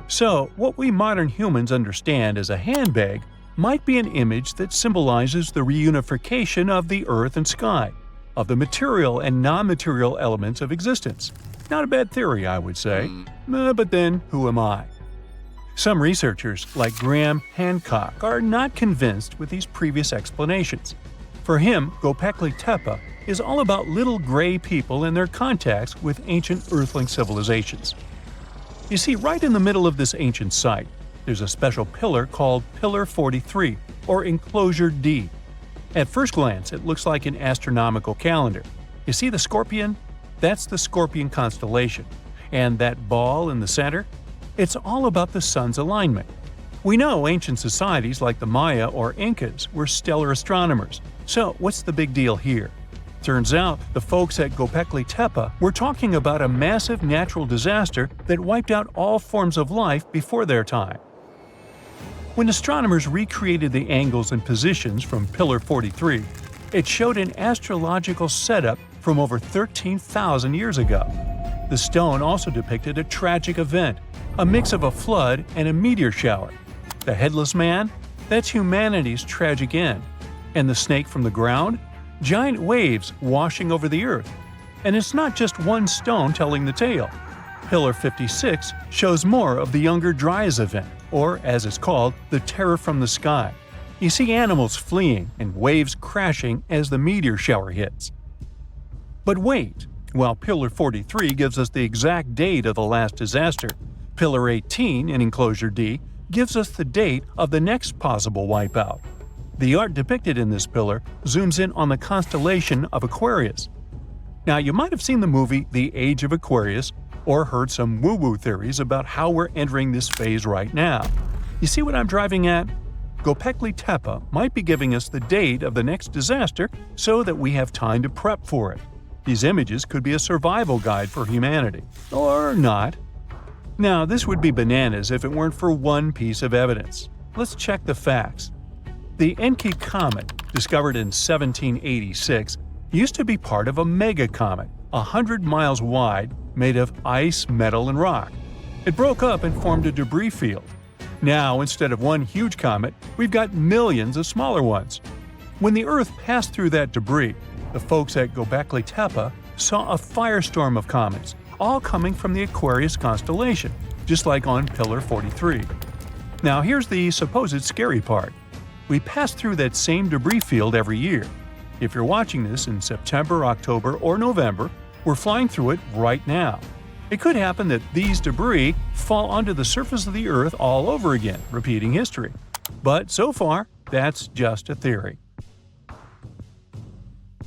So, what we modern humans understand as a handbag might be an image that symbolizes the reunification of the earth and sky, of the material and non-material elements of existence. Not a bad theory, I would say. But then, who am I? Some researchers, like Graham Hancock, are not convinced with these previous explanations. For him, Göbekli Tepe is all about little gray people and their contacts with ancient earthling civilizations. You see, right in the middle of this ancient site, there's a special pillar called Pillar 43, or Enclosure D. At first glance, it looks like an astronomical calendar. You see the scorpion? That's the Scorpion constellation. And that ball in the center? It's all about the sun's alignment. We know ancient societies like the Maya or Incas were stellar astronomers. So what's the big deal here? Turns out, the folks at Göbekli Tepe were talking about a massive natural disaster that wiped out all forms of life before their time. When astronomers recreated the angles and positions from Pillar 43, it showed an astrological setup from over 13,000 years ago. The stone also depicted a tragic event, a mix of a flood and a meteor shower. The headless man? That's humanity's tragic end. And the snake from the ground? Giant waves washing over the earth. And it's not just one stone telling the tale. Pillar 56 shows more of the Younger Dryas event, or as it's called, the terror from the sky. You see animals fleeing and waves crashing as the meteor shower hits. But wait, while Pillar 43 gives us the exact date of the last disaster, Pillar 18 in Enclosure D gives us the date of the next possible wipeout. The art depicted in this pillar zooms in on the constellation of Aquarius. Now, you might have seen the movie The Age of Aquarius or heard some woo-woo theories about how we're entering this phase right now. You see what I'm driving at? Göbekli Tepe might be giving us the date of the next disaster so that we have time to prep for it. These images could be a survival guide for humanity. Or not. Now, this would be bananas if it weren't for one piece of evidence. Let's check the facts. The Enki comet, discovered in 1786, used to be part of a megacomet, 100 miles wide, made of ice, metal, and rock. It broke up and formed a debris field. Now, instead of one huge comet, we've got millions of smaller ones. When the Earth passed through that debris, the folks at Göbekli Tepe saw a firestorm of comets, all coming from the Aquarius constellation, just like on Pillar 43. Now, here's the supposed scary part. We pass through that same debris field every year. If you're watching this in September, October, or November, we're flying through it right now. It could happen that these debris fall onto the surface of the Earth all over again, repeating history. But so far, that's just a theory.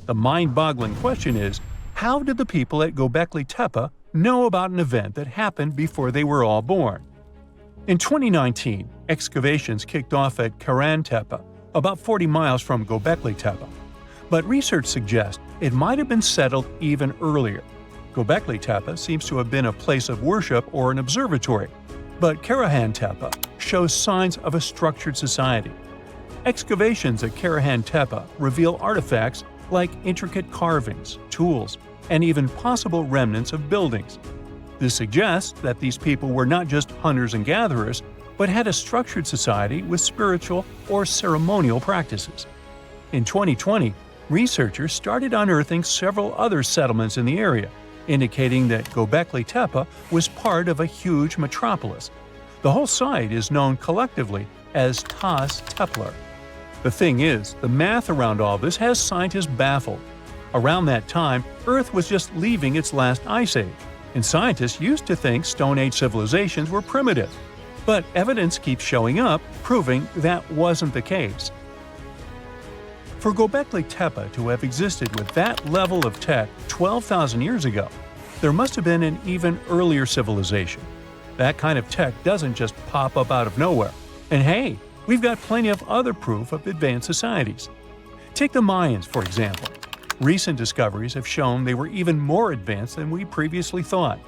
The mind-boggling question is, how did the people at Göbekli Tepe know about an event that happened before they were all born? In 2019, excavations kicked off at Karan Tepe, about 40 miles from Göbekli Tepe. But research suggests it might have been settled even earlier. Göbekli Tepe seems to have been a place of worship or an observatory, but Karahan Tepe shows signs of a structured society. Excavations at Karahan Tepe reveal artifacts like intricate carvings, tools, and even possible remnants of buildings. This suggests that these people were not just hunters and gatherers, but had a structured society with spiritual or ceremonial practices. In 2020, researchers started unearthing several other settlements in the area, indicating that Göbekli Tepe was part of a huge metropolis. The whole site is known collectively as Tas Tepler. The thing is, the math around all this has scientists baffled. Around that time, Earth was just leaving its last ice age, and scientists used to think Stone Age civilizations were primitive. But evidence keeps showing up, proving that wasn't the case. For Göbekli Tepe to have existed with that level of tech 12,000 years ago, there must have been an even earlier civilization. That kind of tech doesn't just pop up out of nowhere. And hey, we've got plenty of other proof of advanced societies. Take the Mayans, for example. Recent discoveries have shown they were even more advanced than we previously thought.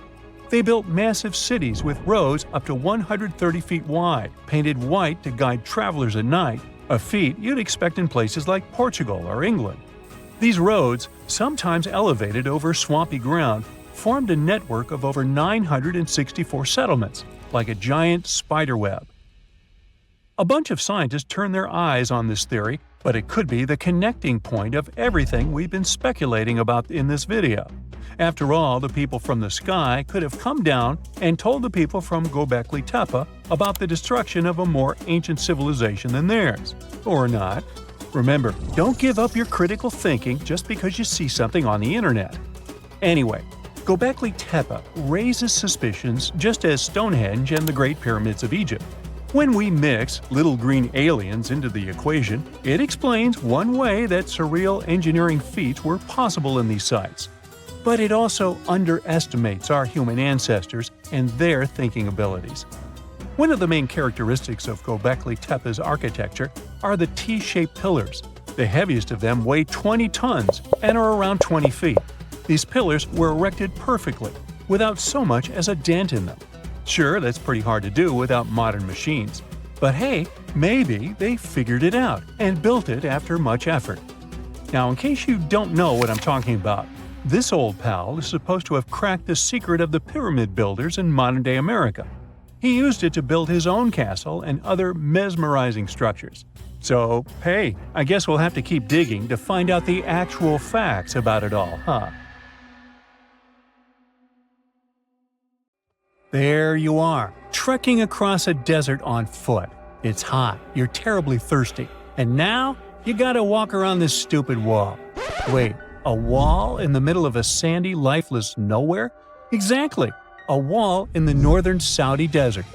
They built massive cities with roads up to 130 feet wide, painted white to guide travelers at night, a feat you'd expect in places like Portugal or England. These roads, sometimes elevated over swampy ground, formed a network of over 964 settlements, like a giant spider web. A bunch of scientists turned their eyes on this theory, but it could be the connecting point of everything we've been speculating about in this video. After all, the people from the sky could have come down and told the people from Göbekli Tepe about the destruction of a more ancient civilization than theirs. Or not. Remember, don't give up your critical thinking just because you see something on the internet. Anyway, Göbekli Tepe raises suspicions just as Stonehenge and the Great Pyramids of Egypt. When we mix little green aliens into the equation, it explains one way that surreal engineering feats were possible in these sites. But it also underestimates our human ancestors and their thinking abilities. One of the main characteristics of Göbekli Tepe's architecture are the T-shaped pillars. The heaviest of them weigh 20 tons and are around 20 feet. These pillars were erected perfectly, without so much as a dent in them. Sure, that's pretty hard to do without modern machines. But hey, maybe they figured it out and built it after much effort. Now, in case you don't know what I'm talking about, this old pal is supposed to have cracked the secret of the pyramid builders in modern-day America. He used it to build his own castle and other mesmerizing structures. So, hey, I guess we'll have to keep digging to find out the actual facts about it all, huh? There you are, trekking across a desert on foot. It's hot, you're terribly thirsty, and now you gotta walk around this stupid wall. Wait, a wall in the middle of a sandy, lifeless nowhere? Exactly, a wall in the northern Saudi desert.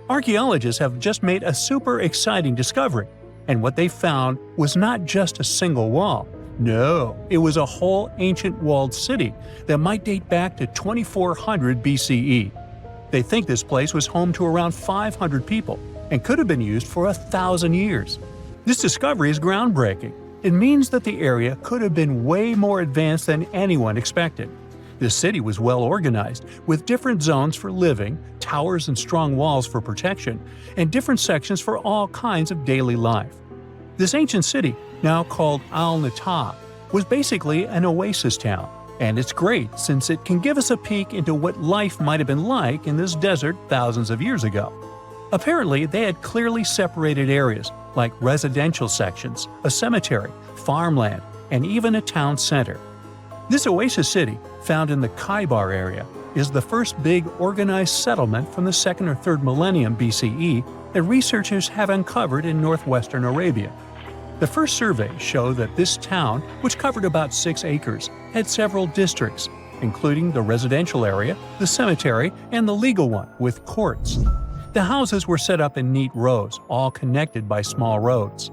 Archaeologists have just made a super exciting discovery, and what they found was not just a single wall. No, it was a whole ancient walled city that might date back to 2400 BCE. They think this place was home to around 500 people and could have been used for 1,000 years. This discovery is groundbreaking. It means that the area could have been way more advanced than anyone expected. The city was well organized, with different zones for living, towers and strong walls for protection, and different sections for all kinds of daily life. This ancient city, now called Al-Natab, was basically an oasis town, and it's great since it can give us a peek into what life might have been like in this desert thousands of years ago. Apparently, they had clearly separated areas, like residential sections, a cemetery, farmland, and even a town center. This oasis city, found in the Khaybar area, is the first big organized settlement from the 2nd or 3rd millennium BCE that researchers have uncovered in northwestern Arabia. The first surveys show that this town, which covered about 6 acres, had several districts, including the residential area, the cemetery, and the legal one, with courts. The houses were set up in neat rows, all connected by small roads.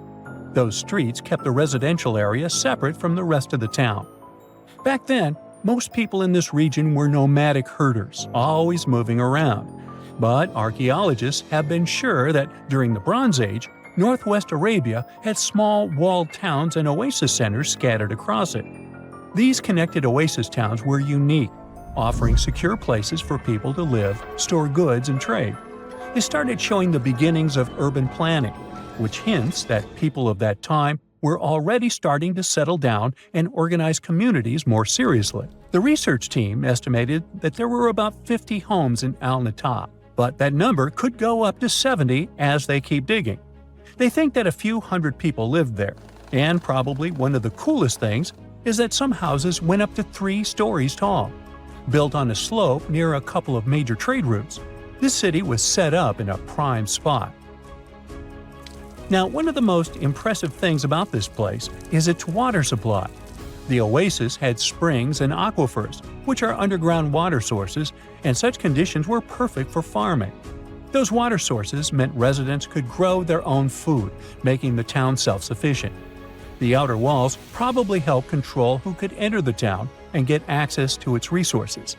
Those streets kept the residential area separate from the rest of the town. Back then, most people in this region were nomadic herders, always moving around. But archaeologists have been sure that during the Bronze Age, Northwest Arabia had small walled towns and oasis centers scattered across it. These connected oasis towns were unique, offering secure places for people to live, store goods, and trade. They started showing the beginnings of urban planning, which hints that people of that time were already starting to settle down and organize communities more seriously. The research team estimated that there were about 50 homes in Al-Natab, but that number could go up to 70 as they keep digging. They think that a few hundred people lived there, and probably one of the coolest things is that some houses went up to 3 stories tall. Built on a slope near a couple of major trade routes, this city was set up in a prime spot. Now, one of the most impressive things about this place is its water supply. The oasis had springs and aquifers, which are underground water sources, and such conditions were perfect for farming. Those water sources meant residents could grow their own food, making the town self-sufficient. The outer walls probably helped control who could enter the town and get access to its resources.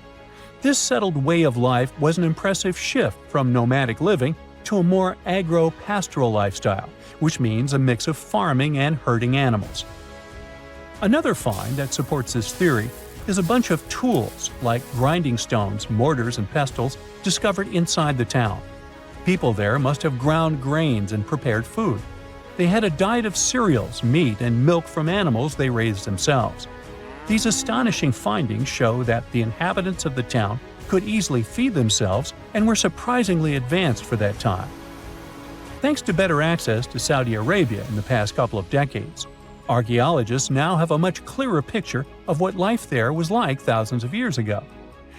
This settled way of life was an impressive shift from nomadic living to a more agro-pastoral lifestyle, which means a mix of farming and herding animals. Another find that supports this theory is a bunch of tools like grinding stones, mortars, and pestles discovered inside the town. People there must have ground grains and prepared food. They had a diet of cereals, meat, and milk from animals they raised themselves. These astonishing findings show that the inhabitants of the town could easily feed themselves and were surprisingly advanced for that time. Thanks to better access to Saudi Arabia in the past couple of decades, archaeologists now have a much clearer picture of what life there was like thousands of years ago.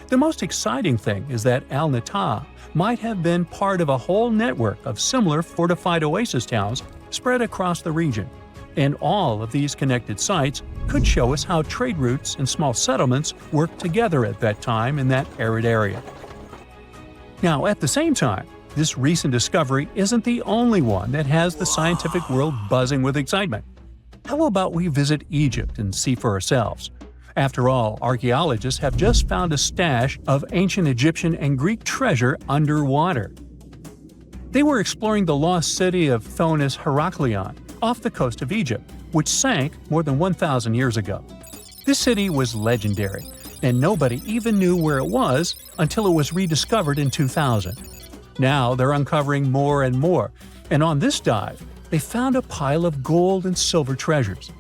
The most exciting thing is that Al-Natab might have been part of a whole network of similar fortified oasis towns spread across the region, and all of these connected sites could show us how trade routes and small settlements worked together at that time in that arid area. Now, at the same time, this recent discovery isn't the only one that has the scientific world buzzing with excitement. How about we visit Egypt and see for ourselves? After all, archaeologists have just found a stash of ancient Egyptian and Greek treasure underwater. They were exploring the lost city of Thonis Heraklion off the coast of Egypt, which sank more than 1,000 years ago. This city was legendary, and nobody even knew where it was until it was rediscovered in 2000. Now they're uncovering more and more, and on this dive, they found a pile of gold and silver treasures.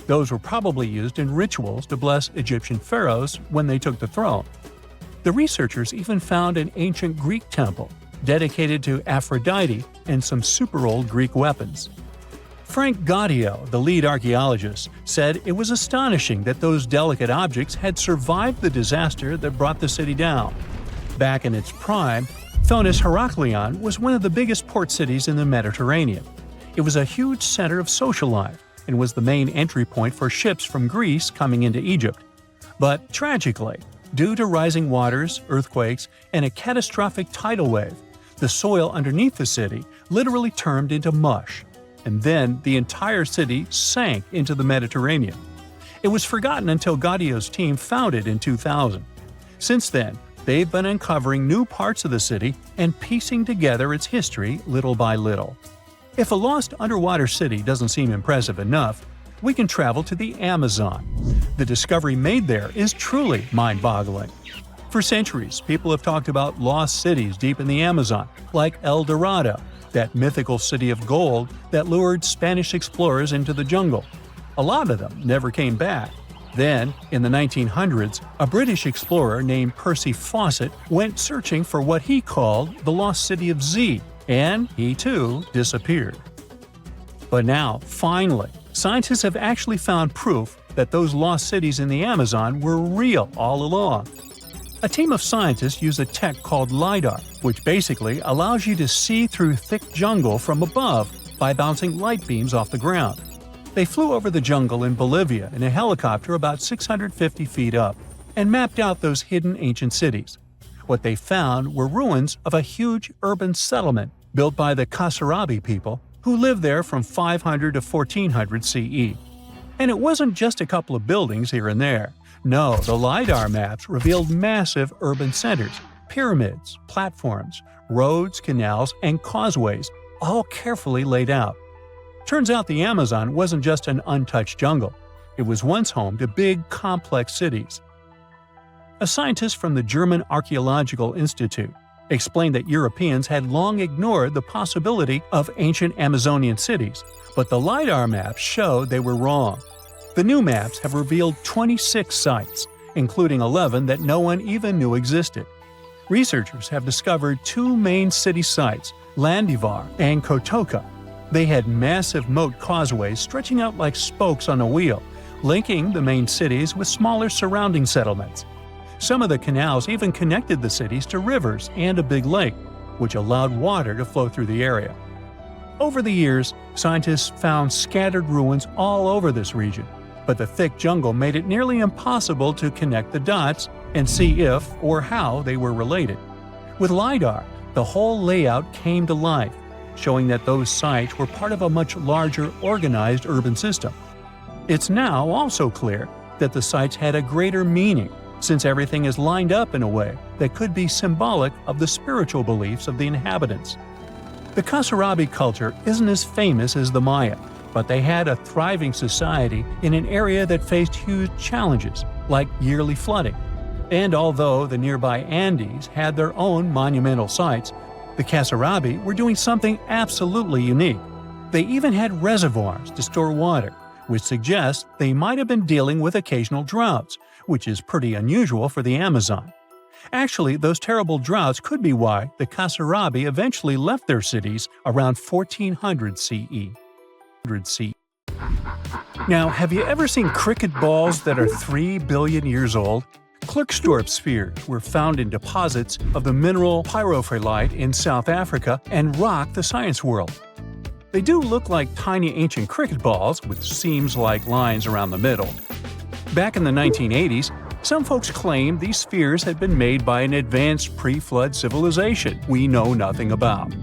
Those were probably used in rituals to bless Egyptian pharaohs when they took the throne. The researchers even found an ancient Greek temple dedicated to Aphrodite and some super old Greek weapons. Frank Gaudio, the lead archaeologist, said it was astonishing that those delicate objects had survived the disaster that brought the city down. Back in its prime, Thonis Heraklion was one of the biggest port cities in the Mediterranean. It was a huge center of social life and was the main entry point for ships from Greece coming into Egypt. But tragically, due to rising waters, earthquakes, and a catastrophic tidal wave, the soil underneath the city literally turned into mush, and then the entire city sank into the Mediterranean. It was forgotten until Gaudio's team found it in 2000. Since then, they've been uncovering new parts of the city and piecing together its history little by little. If a lost underwater city doesn't seem impressive enough, we can travel to the Amazon. The discovery made there is truly mind-boggling. For centuries, people have talked about lost cities deep in the Amazon, like El Dorado, that mythical city of gold that lured Spanish explorers into the jungle. A lot of them never came back. Then, in the 1900s, a British explorer named Percy Fawcett went searching for what he called the lost city of Z, and he too disappeared. But now, finally, scientists have actually found proof that those lost cities in the Amazon were real all along. A team of scientists use a tech called LiDAR, which basically allows you to see through thick jungle from above by bouncing light beams off the ground. They flew over the jungle in Bolivia in a helicopter about 650 feet up and mapped out those hidden ancient cities. What they found were ruins of a huge urban settlement built by the Kasarabi people who lived there from 500 to 1400 CE. And it wasn't just a couple of buildings here and there. No, the LiDAR maps revealed massive urban centers, pyramids, platforms, roads, canals, and causeways, all carefully laid out. Turns out the Amazon wasn't just an untouched jungle. It was once home to big, complex cities. A scientist from the German Archaeological Institute explained that Europeans had long ignored the possibility of ancient Amazonian cities, but the LiDAR maps showed they were wrong. The new maps have revealed 26 sites, including 11 that no one even knew existed. Researchers have discovered two main city sites, Landivar and Kotoka. They had massive moat causeways stretching out like spokes on a wheel, linking the main cities with smaller surrounding settlements. Some of the canals even connected the cities to rivers and a big lake, which allowed water to flow through the area. Over the years, scientists found scattered ruins all over this region, but the thick jungle made it nearly impossible to connect the dots and see if or how they were related. With LiDAR, the whole layout came to life, showing that those sites were part of a much larger organized urban system. It's now also clear that the sites had a greater meaning, since everything is lined up in a way that could be symbolic of the spiritual beliefs of the inhabitants. The Kasarabi culture isn't as famous as the Maya, but they had a thriving society in an area that faced huge challenges, like yearly flooding. And although the nearby Andes had their own monumental sites, the Kasarabi were doing something absolutely unique. They even had reservoirs to store water, which suggests they might have been dealing with occasional droughts, which is pretty unusual for the Amazon. Actually, those terrible droughts could be why the Kasarabi eventually left their cities around 1400 CE. Now, have you ever seen cricket balls that are 3 billion years old? Klerksdorp spheres were found in deposits of the mineral pyrophyllite in South Africa and rocked the science world. They do look like tiny ancient cricket balls with seams-like lines around the middle. Back in the 1980s, some folks claimed these spheres had been made by an advanced pre-flood civilization we know nothing about.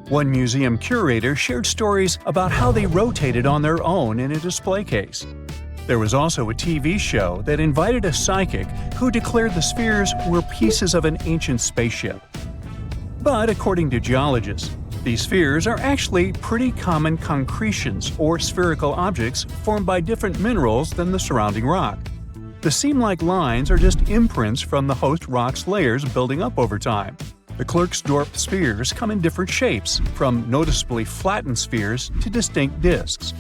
One museum curator shared stories about how they rotated on their own in a display case. There was also a TV show that invited a psychic who declared the spheres were pieces of an ancient spaceship. But according to geologists, these spheres are actually pretty common concretions or spherical objects formed by different minerals than the surrounding rock. The seam-like lines are just imprints from the host rock's layers building up over time. The Klerksdorp spheres come in different shapes, from noticeably flattened spheres to distinct discs.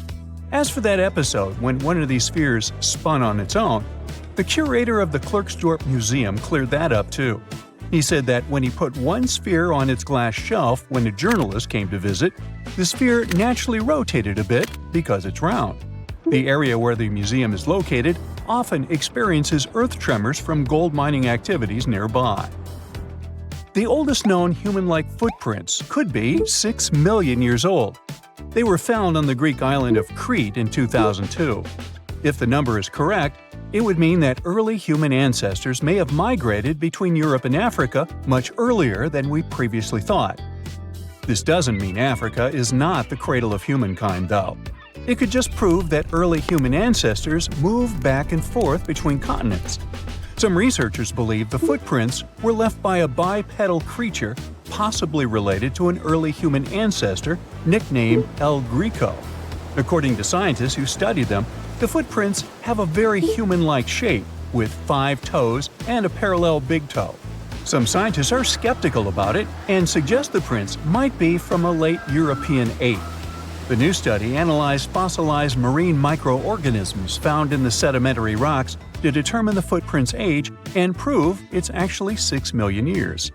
As for that episode when one of these spheres spun on its own, the curator of the Klerksdorp Museum cleared that up too. He said that when he put one sphere on its glass shelf when a journalist came to visit, the sphere naturally rotated a bit because it's round. The area where the museum is located often experiences earth tremors from gold mining activities nearby. The oldest known human-like footprints could be 6 million years old. They were found on the Greek island of Crete in 2002. If the number is correct, it would mean that early human ancestors may have migrated between Europe and Africa much earlier than we previously thought. This doesn't mean Africa is not the cradle of humankind, though. It could just prove that early human ancestors moved back and forth between continents. Some researchers believe the footprints were left by a bipedal creature possibly related to an early human ancestor nicknamed El Greco. According to scientists who studied them, the footprints have a very human-like shape, with 5 toes and a parallel big toe. Some scientists are skeptical about it and suggest the prints might be from a late European ape. The new study analyzed fossilized marine microorganisms found in the sedimentary rocks to determine the footprint's age and prove it's actually 6 million years.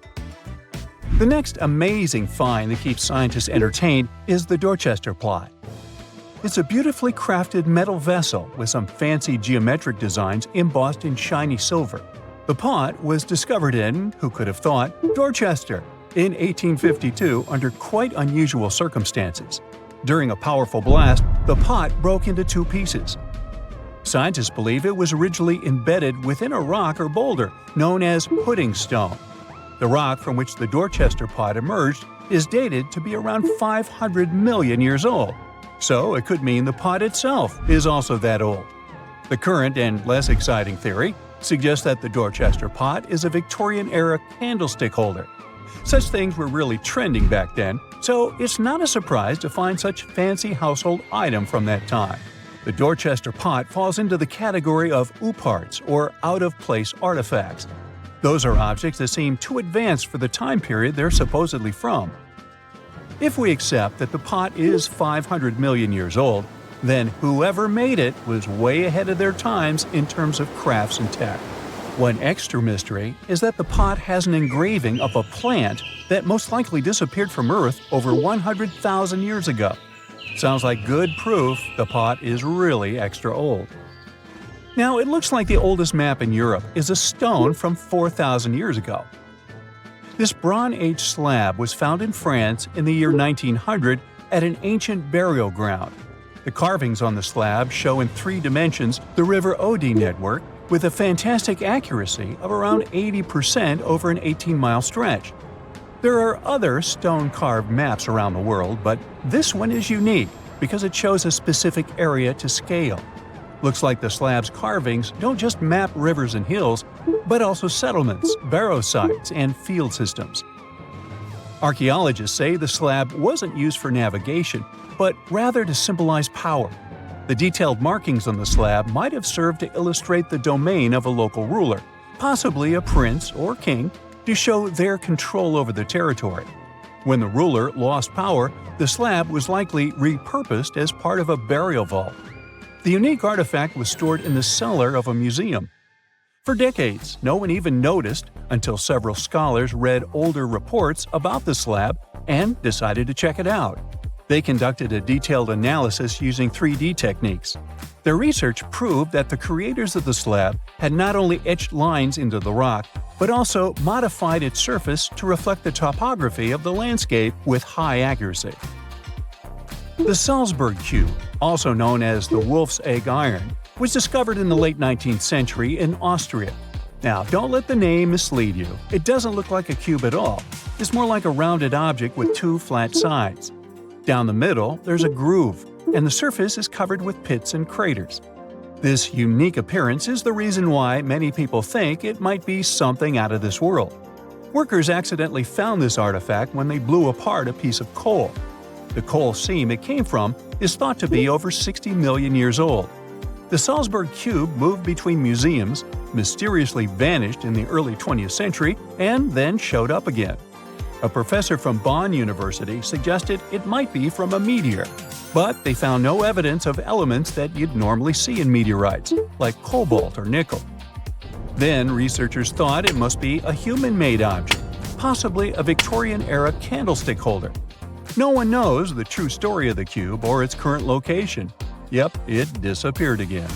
The next amazing find that keeps scientists entertained is the Dorchester plot. It's a beautifully crafted metal vessel with some fancy geometric designs embossed in shiny silver. The pot was discovered in, who could have thought, Dorchester in 1852 under quite unusual circumstances. During a powerful blast, the pot broke into 2 pieces. Scientists believe it was originally embedded within a rock or boulder known as pudding stone. The rock from which the Dorchester pot emerged is dated to be around 500 million years old, so it could mean the pot itself is also that old. The current and less exciting theory suggests that the Dorchester pot is a Victorian-era candlestick holder. Such things were really trending back then, so it's not a surprise to find such fancy household item from that time. The Dorchester pot falls into the category of ooparts, or out-of-place artifacts. Those are objects that seem too advanced for the time period they're supposedly from. If we accept that the pot is 500 million years old, then whoever made it was way ahead of their times in terms of crafts and tech. One extra mystery is that the pot has an engraving of a plant that most likely disappeared from Earth over 100,000 years ago. Sounds like good proof the pot is really extra old. Now, it looks like the oldest map in Europe is a stone from 4,000 years ago. This Bronze Age slab was found in France in the year 1900 at an ancient burial ground. The carvings on the slab show in 3 dimensions the River Odey network with a fantastic accuracy of around 80% over an 18-mile stretch. There are other stone-carved maps around the world, but this one is unique because it shows a specific area to scale. Looks like the slab's carvings don't just map rivers and hills, but also settlements, barrow sites, and field systems. Archaeologists say the slab wasn't used for navigation, but rather to symbolize power. The detailed markings on the slab might have served to illustrate the domain of a local ruler, possibly a prince or king, to show their control over the territory. When the ruler lost power, the slab was likely repurposed as part of a burial vault. The unique artifact was stored in the cellar of a museum. For decades, no one even noticed until several scholars read older reports about the slab and decided to check it out. They conducted a detailed analysis using 3D techniques. Their research proved that the creators of the slab had not only etched lines into the rock, but also modified its surface to reflect the topography of the landscape with high accuracy. The Salzburg cube, also known as the Wolf's Egg Iron, was discovered in the late 19th century in Austria. Now, don't let the name mislead you. It doesn't look like a cube at all. It's more like a rounded object with 2 flat sides. Down the middle, there's a groove, and the surface is covered with pits and craters. This unique appearance is the reason why many people think it might be something out of this world. Workers accidentally found this artifact when they blew apart a piece of coal. The coal seam it came from is thought to be over 60 million years old. The Salzburg cube moved between museums, mysteriously vanished in the early 20th century, and then showed up again. A professor from Bonn University suggested it might be from a meteor, but they found no evidence of elements that you'd normally see in meteorites, like cobalt or nickel. Then researchers thought it must be a human-made object, possibly a Victorian-era candlestick holder. No one knows the true story of the cube or its current location. Yep, it disappeared again.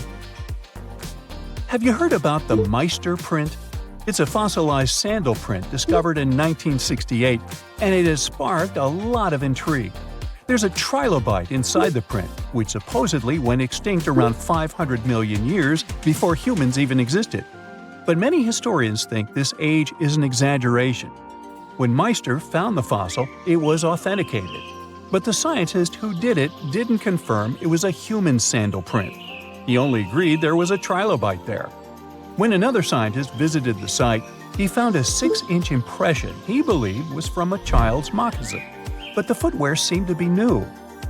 Have you heard about the Meister print? It's a fossilized sandal print discovered in 1968, and it has sparked a lot of intrigue. There's a trilobite inside the print, which supposedly went extinct around 500 million years before humans even existed. But many historians think this age is an exaggeration. When Meister found the fossil, it was authenticated. But the scientist who did it didn't confirm it was a human sandal print. He only agreed there was a trilobite there. When another scientist visited the site, he found a 6-inch impression he believed was from a child's moccasin. But the footwear seemed to be new.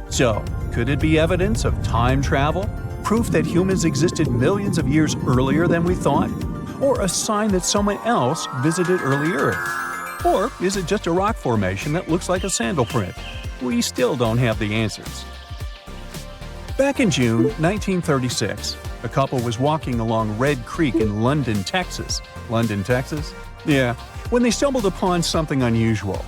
So, could it be evidence of time travel? Proof that humans existed millions of years earlier than we thought? Or a sign that someone else visited early Earth? Or is it just a rock formation that looks like a sandal print? We still don't have the answers. Back in June 1936, a couple was walking along Red Creek in London, Texas. London, Texas? Yeah, when they stumbled upon something unusual.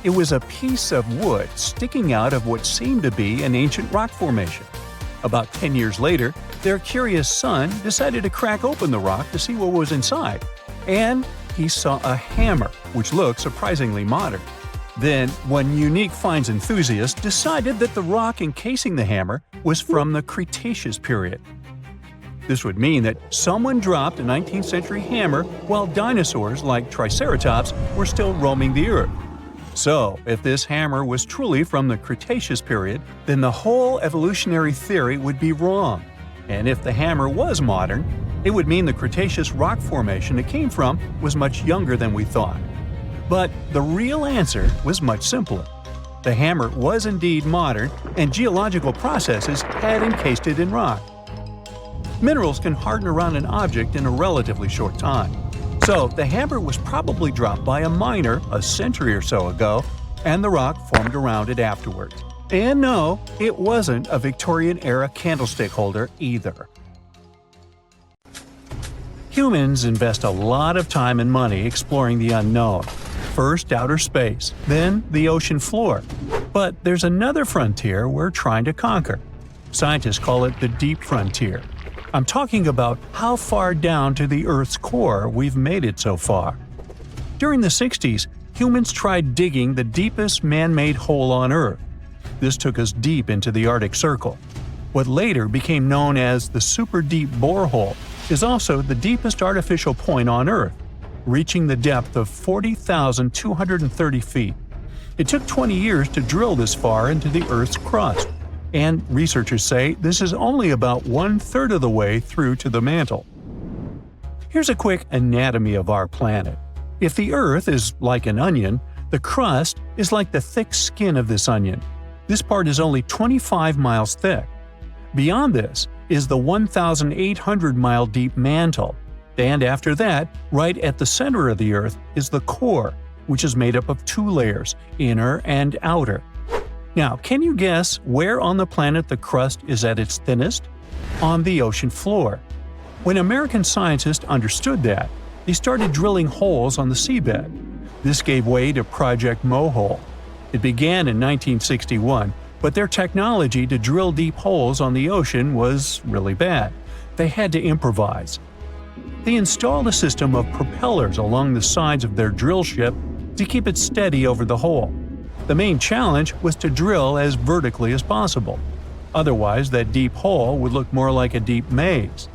It was a piece of wood sticking out of what seemed to be an ancient rock formation. About 10 years later, their curious son decided to crack open the rock to see what was inside. And he saw a hammer, which looked surprisingly modern. Then, one unique finds enthusiast decided that the rock encasing the hammer was from the Cretaceous period. This would mean that someone dropped a 19th century hammer while dinosaurs like Triceratops were still roaming the earth. So, if this hammer was truly from the Cretaceous period, then the whole evolutionary theory would be wrong. And if the hammer was modern, it would mean the Cretaceous rock formation it came from was much younger than we thought. But the real answer was much simpler. The hammer was indeed modern, and geological processes had encased it in rock. Minerals can harden around an object in a relatively short time. So the hammer was probably dropped by a miner a century or so ago, and the rock formed around it afterwards. And no, it wasn't a Victorian-era candlestick holder either. Humans invest a lot of time and money exploring the unknown. First outer space, then the ocean floor. But there's another frontier we're trying to conquer. Scientists call it the deep frontier. I'm talking about how far down to the Earth's core we've made it so far. During the 60s, humans tried digging the deepest man-made hole on Earth. This took us deep into the Arctic Circle. What later became known as the super deep borehole is also the deepest artificial point on Earth, reaching the depth of 40,230 feet. It took 20 years to drill this far into the Earth's crust, and researchers say this is only about 1/3 of the way through to the mantle. Here's a quick anatomy of our planet. If the Earth is like an onion, the crust is like the thick skin of this onion. This part is only 25 miles thick. Beyond this is the 1,800-mile deep mantle. And after that, right at the center of the Earth is the core, which is made up of 2 layers, inner and outer. Now, can you guess where on the planet the crust is at its thinnest? On the ocean floor. When American scientists understood that, they started drilling holes on the seabed. This gave way to Project Mohole. It began in 1961, but their technology to drill deep holes on the ocean was really bad. They had to improvise. They installed a system of propellers along the sides of their drill ship to keep it steady over the hole. The main challenge was to drill as vertically as possible. Otherwise, that deep hole would look more like a deep maze.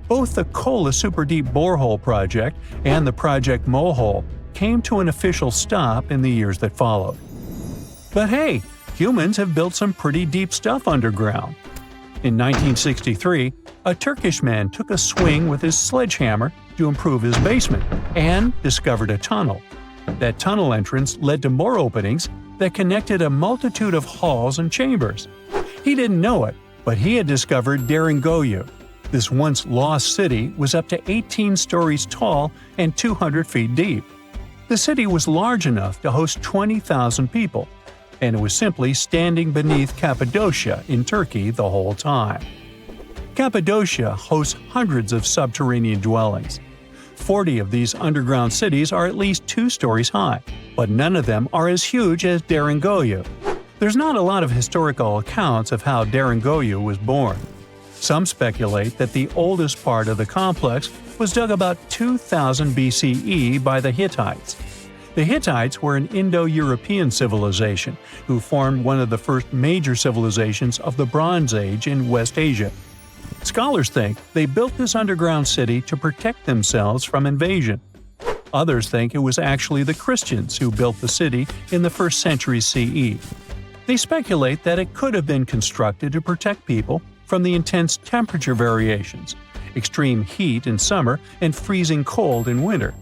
Both the Kola Super Deep Borehole project and the Project Mohole came to an official stop in the years that followed. But hey, humans have built some pretty deep stuff underground. In 1963, a Turkish man took a swing with his sledgehammer to improve his basement and discovered a tunnel. That tunnel entrance led to more openings that connected a multitude of halls and chambers. He didn't know it, but he had discovered Deringoyu. This once lost city was up to 18 stories tall and 200 feet deep. The city was large enough to host 20,000 people, and it was simply standing beneath Cappadocia in Turkey the whole time. Cappadocia hosts hundreds of subterranean dwellings. 40 of these underground cities are at least 2 stories high, but none of them are as huge as Deringoyu. There's not a lot of historical accounts of how Deringoyu was born. Some speculate that the oldest part of the complex was dug about 2000 BCE by the Hittites. The Hittites were an Indo-European civilization who formed one of the first major civilizations of the Bronze Age in West Asia. Scholars think they built this underground city to protect themselves from invasion. Others think it was actually the Christians who built the city in the 1st century CE. They speculate that it could have been constructed to protect people from the intense temperature variations, extreme heat in summer and freezing cold in winter.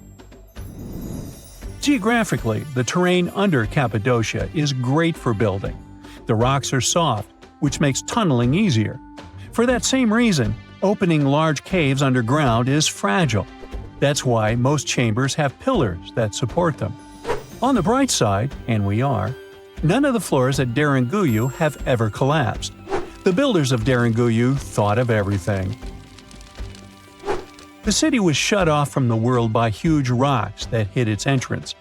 Geographically, the terrain under Cappadocia is great for building. The rocks are soft, which makes tunneling easier. For that same reason, opening large caves underground is fragile. That's why most chambers have pillars that support them. On the bright side, and we are, none of the floors at Deringuyu have ever collapsed. The builders of Deringuyu thought of everything. The city was shut off from the world by huge rocks that hid its entrance.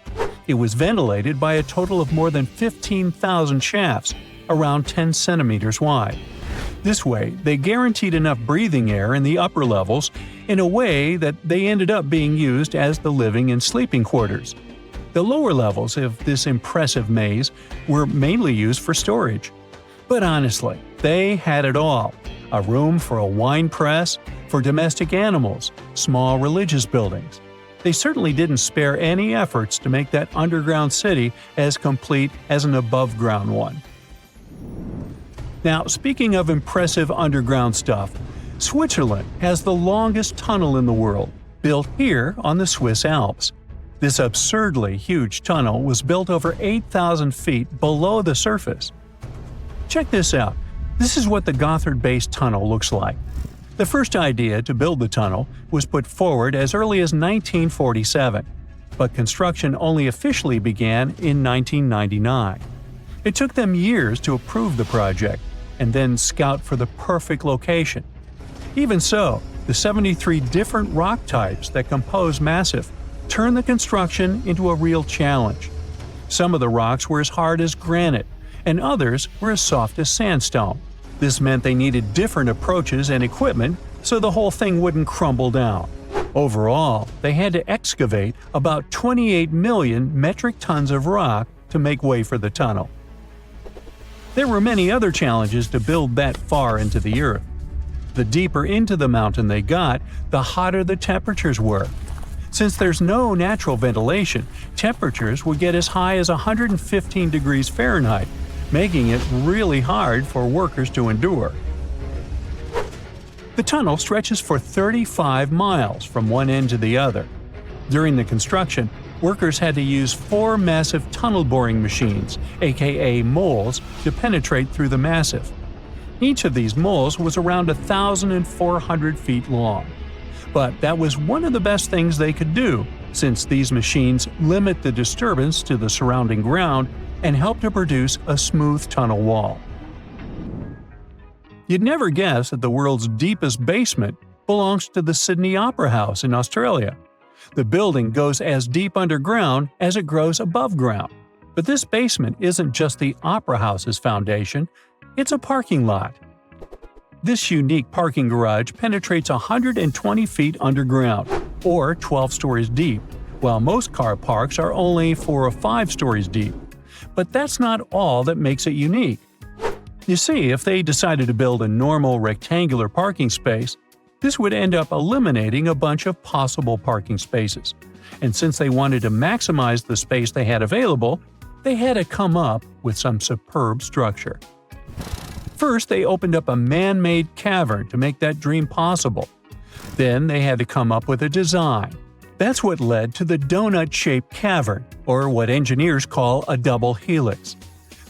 It was ventilated by a total of more than 15,000 shafts, around 10 centimeters wide. This way, they guaranteed enough breathing air in the upper levels in a way that they ended up being used as the living and sleeping quarters. The lower levels of this impressive maze were mainly used for storage. But honestly, they had it all: a room for a wine press, for domestic animals, small religious buildings. They certainly didn't spare any efforts to make that underground city as complete as an above-ground one. Now, speaking of impressive underground stuff, Switzerland has the longest tunnel in the world, built here on the Swiss Alps. This absurdly huge tunnel was built over 8,000 feet below the surface. Check this out. This is what the Gotthard-based tunnel looks like. The first idea to build the tunnel was put forward as early as 1947, but construction only officially began in 1999. It took them years to approve the project and then scout for the perfect location. Even so, the 73 different rock types that compose Massif turned the construction into a real challenge. Some of the rocks were as hard as granite, and others were as soft as sandstone. This meant they needed different approaches and equipment so the whole thing wouldn't crumble down. Overall, they had to excavate about 28 million metric tons of rock to make way for the tunnel. There were many other challenges to build that far into the earth. The deeper into the mountain they got, the hotter the temperatures were. Since there's no natural ventilation, temperatures would get as high as 115 degrees Fahrenheit, making it really hard for workers to endure. The tunnel stretches for 35 miles from one end to the other. During the construction, workers had to use 4 massive tunnel boring machines, aka moles, to penetrate through the massif. Each of these moles was around 1,400 feet long. But that was one of the best things they could do, since these machines limit the disturbance to the surrounding ground and help to produce a smooth tunnel wall. You'd never guess that the world's deepest basement belongs to the Sydney Opera House in Australia. The building goes as deep underground as it grows above ground. But this basement isn't just the Opera House's foundation, it's a parking lot. This unique parking garage penetrates 120 feet underground, or 12 stories deep, while most car parks are only 4 or 5 stories deep. But that's not all that makes it unique. You see, if they decided to build a normal rectangular parking space, this would end up eliminating a bunch of possible parking spaces. And since they wanted to maximize the space they had available, they had to come up with some superb structure. First, they opened up a man-made cavern to make that dream possible. Then they had to come up with a design. That's what led to the donut-shaped cavern, or what engineers call a double helix.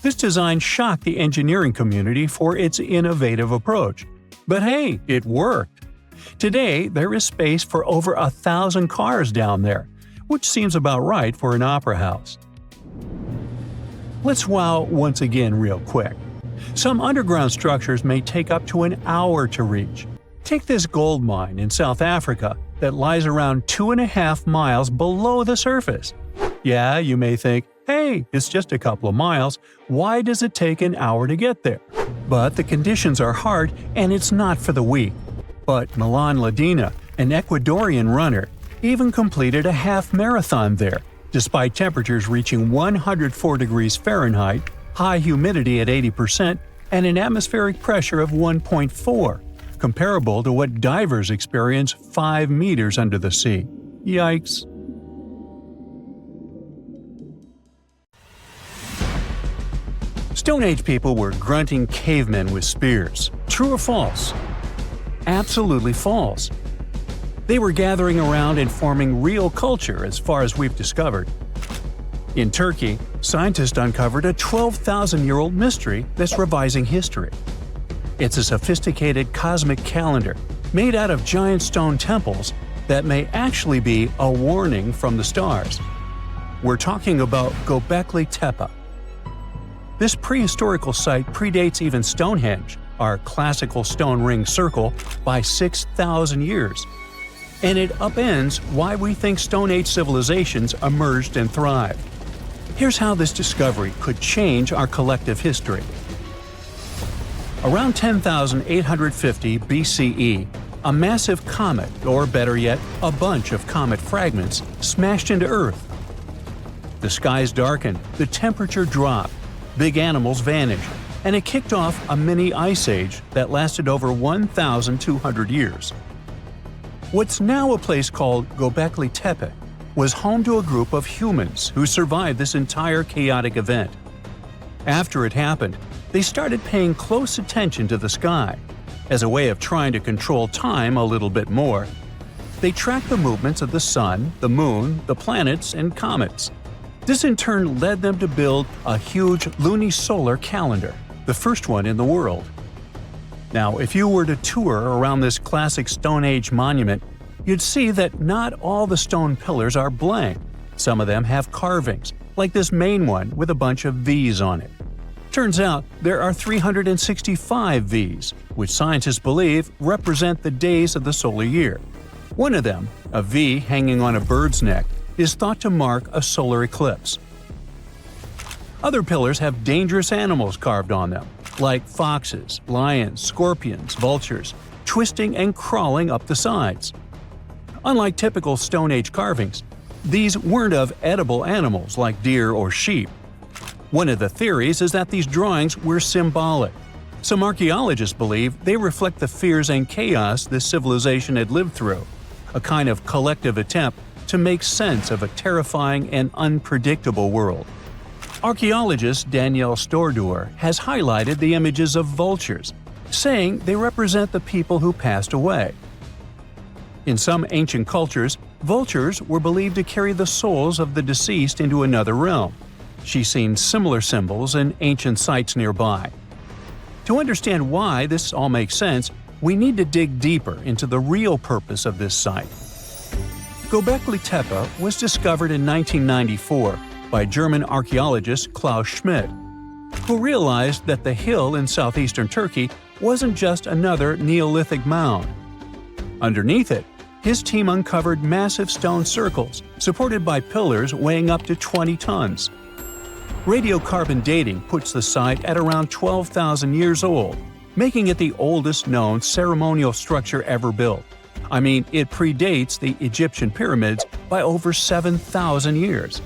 This design shocked the engineering community for its innovative approach. But hey, it worked. Today, there is space for over 1,000 cars down there, which seems about right for an opera house. Let's wow once again real quick. Some underground structures may take up to an hour to reach. Take this gold mine in South Africa that lies around 2.5 miles below the surface. Yeah, you may think, hey, it's just a couple of miles, why does it take an hour to get there? But the conditions are hard and it's not for the weak. But Milan Ladina, an Ecuadorian runner, even completed a half marathon there, despite temperatures reaching 104 degrees Fahrenheit, high humidity at 80%, and an atmospheric pressure of 1.4, comparable to what divers experience 5 meters under the sea. Yikes. Stone Age people were grunting cavemen with spears. True or false? Absolutely false. They were gathering around and forming real culture as far as we've discovered. In Turkey, scientists uncovered a 12,000-year-old mystery that's revising history. It's a sophisticated cosmic calendar made out of giant stone temples that may actually be a warning from the stars. We're talking about Göbekli Tepe. This prehistorical site predates even Stonehenge, our classical stone ring circle, by 6,000 years. And it upends why we think Stone Age civilizations emerged and thrived. Here's how this discovery could change our collective history. Around 10,850 BCE, a massive comet, or better yet, a bunch of comet fragments, smashed into Earth. The skies darkened, the temperature dropped, big animals vanished, and it kicked off a mini ice age that lasted over 1,200 years. What's now a place called Göbekli Tepe was home to a group of humans who survived this entire chaotic event. After it happened, they started paying close attention to the sky. As a way of trying to control time a little bit more, they tracked the movements of the sun, the moon, the planets, and comets. This in turn led them to build a huge lunisolar calendar, the first one in the world. Now, if you were to tour around this classic Stone Age monument, you'd see that not all the stone pillars are blank. Some of them have carvings, like this main one with a bunch of V's on it. Turns out there are 365 V's, which scientists believe represent the days of the solar year. One of them, a V hanging on a bird's neck, is thought to mark a solar eclipse. Other pillars have dangerous animals carved on them, like foxes, lions, scorpions, vultures, twisting and crawling up the sides. Unlike typical Stone Age carvings, these weren't of edible animals like deer or sheep. One of the theories is that these drawings were symbolic. Some archaeologists believe they reflect the fears and chaos this civilization had lived through, a kind of collective attempt to make sense of a terrifying and unpredictable world. Archaeologist Danielle Stordour has highlighted the images of vultures, saying they represent the people who passed away. In some ancient cultures, vultures were believed to carry the souls of the deceased into another realm. She's seen similar symbols in ancient sites nearby. To understand why this all makes sense, we need to dig deeper into the real purpose of this site. Göbekli Tepe was discovered in 1994 by German archaeologist Klaus Schmidt, who realized that the hill in southeastern Turkey wasn't just another Neolithic mound. Underneath it, his team uncovered massive stone circles supported by pillars weighing up to 20 tons. Radiocarbon dating puts the site at around 12,000 years old, making it the oldest known ceremonial structure ever built. I mean, it predates the Egyptian pyramids by over 7,000 years.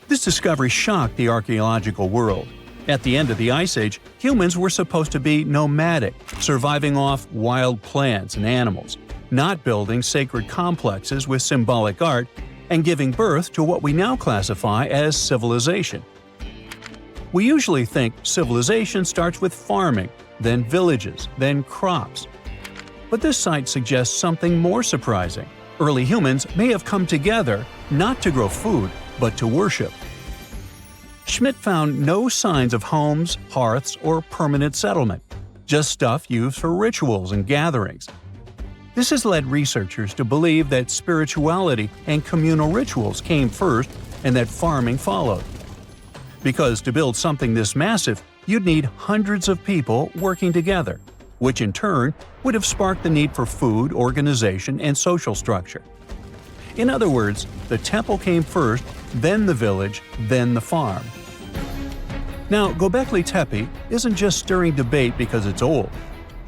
This discovery shocked the archaeological world. At the end of the Ice Age, humans were supposed to be nomadic, surviving off wild plants and animals, not building sacred complexes with symbolic art, and giving birth to what we now classify as civilization. We usually think civilization starts with farming, then villages, then crops. But this site suggests something more surprising. Early humans may have come together not to grow food, but to worship. Schmidt found no signs of homes, hearths, or permanent settlement, just stuff used for rituals and gatherings. This has led researchers to believe that spirituality and communal rituals came first and that farming followed. Because to build something this massive, you'd need hundreds of people working together, which in turn would have sparked the need for food, organization, and social structure. In other words, the temple came first, then the village, then the farm. Now, Göbekli Tepe isn't just stirring debate because it's old.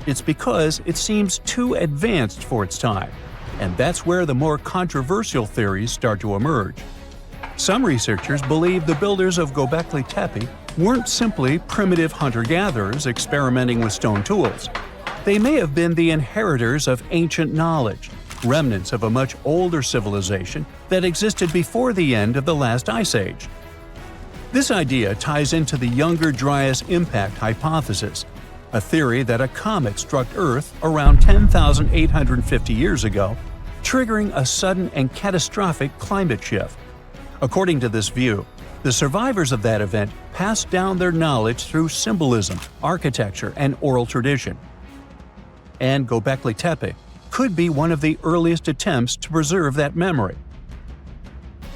It's because it seems too advanced for its time, and that's where the more controversial theories start to emerge. Some researchers believe the builders of Göbekli Tepe weren't simply primitive hunter-gatherers experimenting with stone tools. They may have been the inheritors of ancient knowledge, remnants of a much older civilization that existed before the end of the last ice age. This idea ties into the Younger Dryas impact hypothesis, a theory that a comet struck Earth around 10,850 years ago, triggering a sudden and catastrophic climate shift. According to this view, the survivors of that event passed down their knowledge through symbolism, architecture, and oral tradition. And Göbekli Tepe could be one of the earliest attempts to preserve that memory.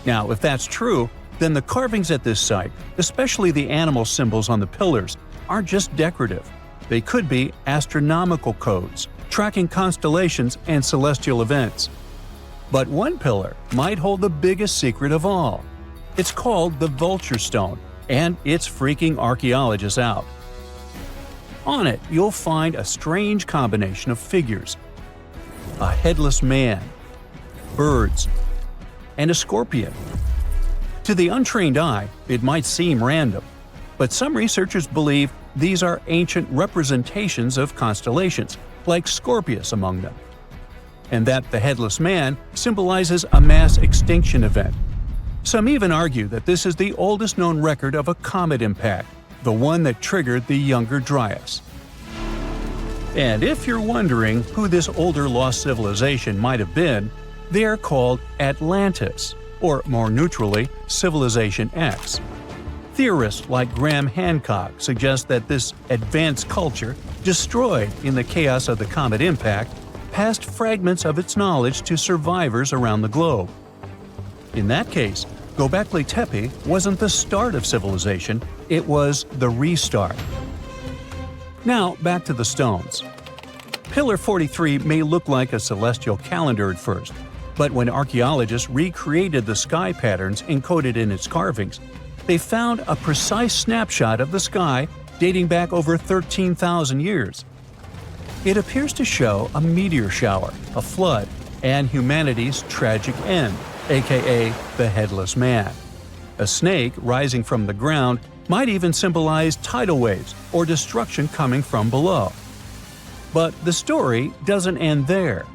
Now, if that's true, then the carvings at this site, especially the animal symbols on the pillars, aren't just decorative. They could be astronomical codes, tracking constellations and celestial events. But one pillar might hold the biggest secret of all. It's called the Vulture Stone, and it's freaking archaeologists out. On it, you'll find a strange combination of figures: a headless man, birds, and a scorpion. To the untrained eye, it might seem random, but some researchers believe these are ancient representations of constellations, like Scorpius among them, and that the headless man symbolizes a mass extinction event. Some even argue that this is the oldest known record of a comet impact, the one that triggered the Younger Dryas. And if you're wondering who this older lost civilization might have been, they are called Atlantis, or more neutrally, Civilization X. Theorists like Graham Hancock suggest that this advanced culture, destroyed in the chaos of the comet impact, passed fragments of its knowledge to survivors around the globe. In that case, Göbekli Tepe wasn't the start of civilization, it was the restart. Now, back to the stones. Pillar 43 may look like a celestial calendar at first, but when archaeologists recreated the sky patterns encoded in its carvings, they found a precise snapshot of the sky dating back over 13,000 years. It appears to show a meteor shower, a flood, and humanity's tragic end, aka the Headless Man. A snake rising from the ground might even symbolize tidal waves or destruction coming from below. But the story doesn't end there.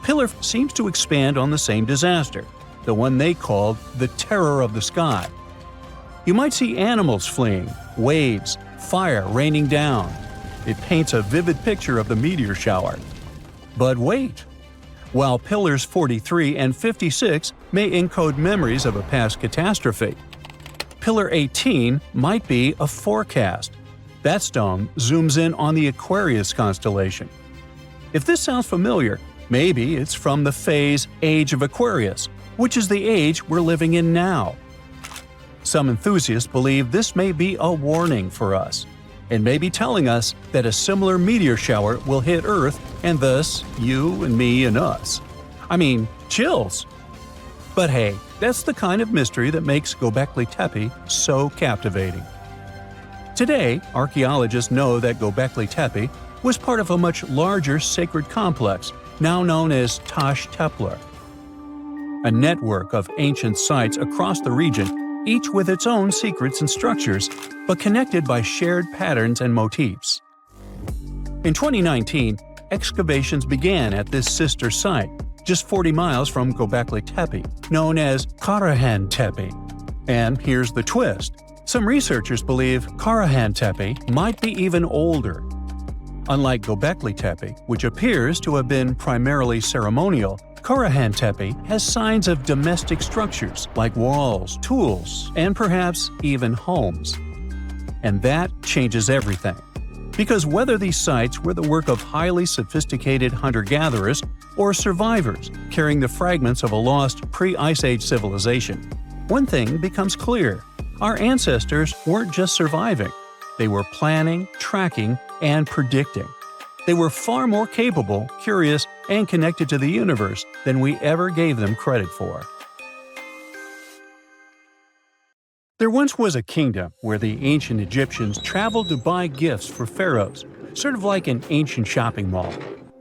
Pillar seems to expand on the same disaster, the one they called the Terror of the Sky. You might see animals fleeing, waves, fire raining down. It paints a vivid picture of the meteor shower. But wait! While Pillars 43 and 56 may encode memories of a past catastrophe, Pillar 18 might be a forecast. That stone zooms in on the Aquarius constellation. If this sounds familiar, maybe it's from the phase Age of Aquarius, which is the age we're living in now. Some enthusiasts believe this may be a warning for us, and may be telling us that a similar meteor shower will hit Earth and thus you and me and us. I mean, chills! But hey, that's the kind of mystery that makes Göbekli Tepe so captivating. Today, archaeologists know that Göbekli Tepe was part of a much larger sacred complex, now known as Taş Tepeler, a network of ancient sites across the region, each with its own secrets and structures, but connected by shared patterns and motifs. In 2019, excavations began at this sister site, just 40 miles from Göbekli Tepe, known as Karahan Tepe. And here's the twist. Some researchers believe Karahan Tepe might be even older. Unlike Göbekli Tepe, which appears to have been primarily ceremonial, Karahan Tepe has signs of domestic structures like walls, tools, and perhaps even homes. And that changes everything. Because whether these sites were the work of highly sophisticated hunter-gatherers or survivors carrying the fragments of a lost pre-Ice Age civilization, one thing becomes clear. Our ancestors weren't just surviving. They were planning, tracking, and predicting. They were far more capable, curious, and connected to the universe than we ever gave them credit for. There once was a kingdom where the ancient Egyptians traveled to buy gifts for pharaohs, sort of like an ancient shopping mall.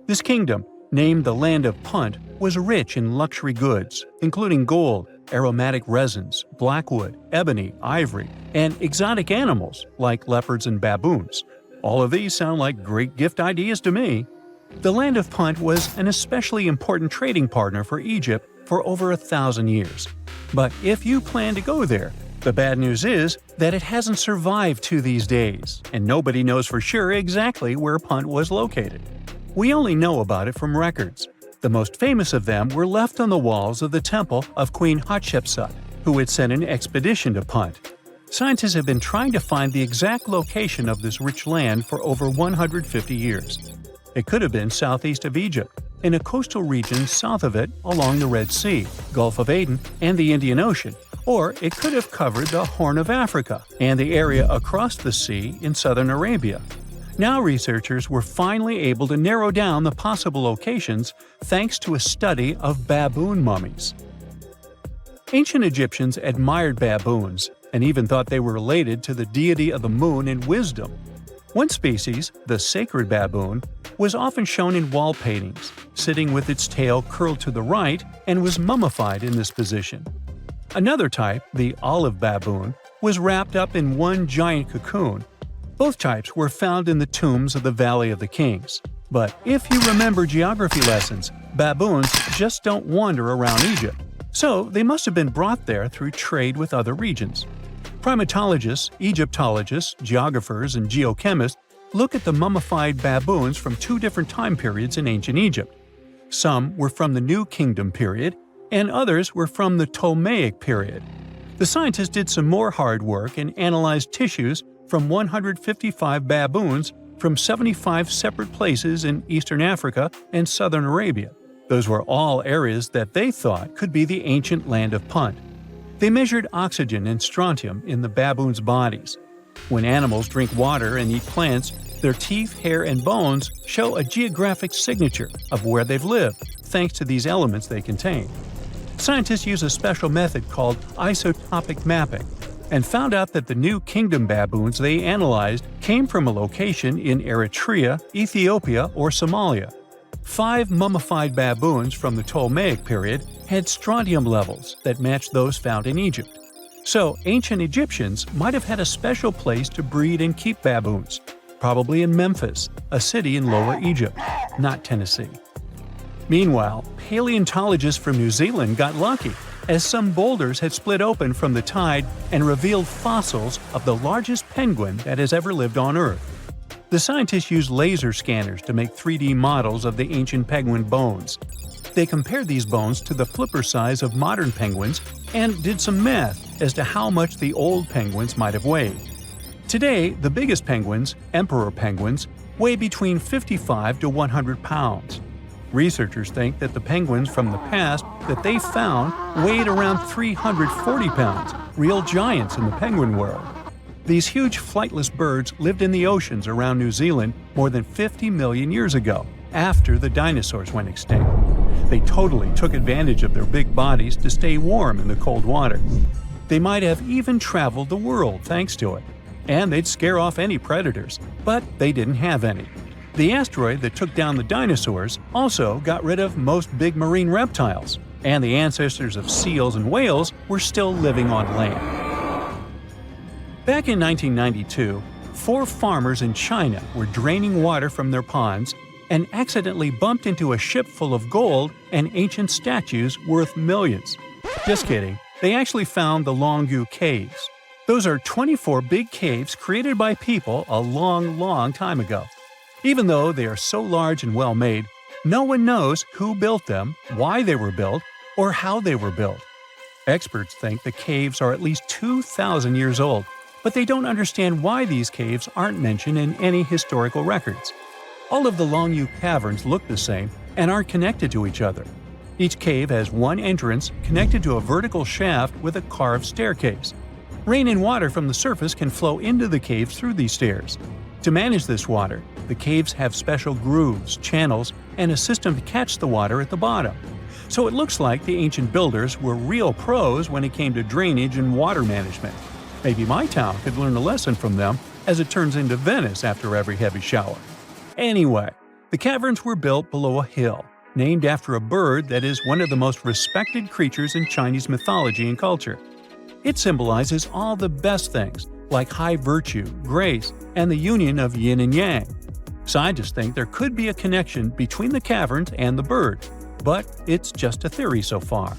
This kingdom, named the Land of Punt, was rich in luxury goods, including gold, aromatic resins, blackwood, ebony, ivory, and exotic animals like leopards and baboons. All of these sound like great gift ideas to me. The Land of Punt was an especially important trading partner for Egypt for over 1,000 years. But if you plan to go there, the bad news is that it hasn't survived to these days, and nobody knows for sure exactly where Punt was located. We only know about it from records. The most famous of them were left on the walls of the temple of Queen Hatshepsut, who had sent an expedition to Punt. Scientists have been trying to find the exact location of this rich land for over 150 years. It could have been southeast of Egypt, in a coastal region south of it along the Red Sea, Gulf of Aden, and the Indian Ocean, or it could have covered the Horn of Africa and the area across the sea in southern Arabia. Now researchers were finally able to narrow down the possible locations thanks to a study of baboon mummies. Ancient Egyptians admired baboons and even thought they were related to the deity of the moon and wisdom. One species, the sacred baboon, was often shown in wall paintings, sitting with its tail curled to the right, and was mummified in this position. Another type, the olive baboon, was wrapped up in one giant cocoon. Both types were found in the tombs of the Valley of the Kings. But if you remember geography lessons, baboons just don't wander around Egypt, so they must have been brought there through trade with other regions. Primatologists, Egyptologists, geographers, and geochemists look at the mummified baboons from two different time periods in ancient Egypt. Some were from the New Kingdom period, and others were from the Ptolemaic period. The scientists did some more hard work and analyzed tissues from 155 baboons from 75 separate places in eastern Africa and southern Arabia. Those were all areas that they thought could be the ancient Land of Punt. They measured oxygen and strontium in the baboons' bodies. When animals drink water and eat plants, their teeth, hair, and bones show a geographic signature of where they've lived, thanks to these elements they contain. Scientists use a special method called isotopic mapping, and found out that the New Kingdom baboons they analyzed came from a location in Eritrea, Ethiopia, or Somalia. 5 mummified baboons from the Ptolemaic period had strontium levels that matched those found in Egypt. So, ancient Egyptians might have had a special place to breed and keep baboons, probably in Memphis, a city in Lower Egypt, not Tennessee. Meanwhile, paleontologists from New Zealand got lucky, as some boulders had split open from the tide and revealed fossils of the largest penguin that has ever lived on Earth. The scientists used laser scanners to make 3D models of the ancient penguin bones. They compared these bones to the flipper size of modern penguins and did some math as to how much the old penguins might have weighed. Today, the biggest penguins, emperor penguins, weigh between 55 to 100 pounds. Researchers think that the penguins from the past that they found weighed around 340 pounds, real giants in the penguin world. These huge flightless birds lived in the oceans around New Zealand more than 50 million years ago, after the dinosaurs went extinct. They totally took advantage of their big bodies to stay warm in the cold water. They might have even traveled the world thanks to it. And they'd scare off any predators, but they didn't have any. The asteroid that took down the dinosaurs also got rid of most big marine reptiles, and the ancestors of seals and whales were still living on land. Back in 1992, 4 farmers in China were draining water from their ponds and accidentally bumped into a ship full of gold and ancient statues worth millions. Just kidding, they actually found the Longu Caves. Those are 24 big caves created by people a long, long time ago. Even though they are so large and well-made, no one knows who built them, why they were built, or how they were built. Experts think the caves are at least 2,000 years old, but they don't understand why these caves aren't mentioned in any historical records. All of the Longu caverns look the same and aren't connected to each other. Each cave has one entrance connected to a vertical shaft with a carved staircase. Rain and water from the surface can flow into the caves through these stairs. To manage this water, the caves have special grooves, channels, and a system to catch the water at the bottom. So it looks like the ancient builders were real pros when it came to drainage and water management. Maybe my town could learn a lesson from them, as it turns into Venice after every heavy shower. Anyway, the caverns were built below a hill, named after a bird that is one of the most respected creatures in Chinese mythology and culture. It symbolizes all the best things, like high virtue, grace, and the union of yin and yang. Scientists think there could be a connection between the caverns and the bird, but it's just a theory so far.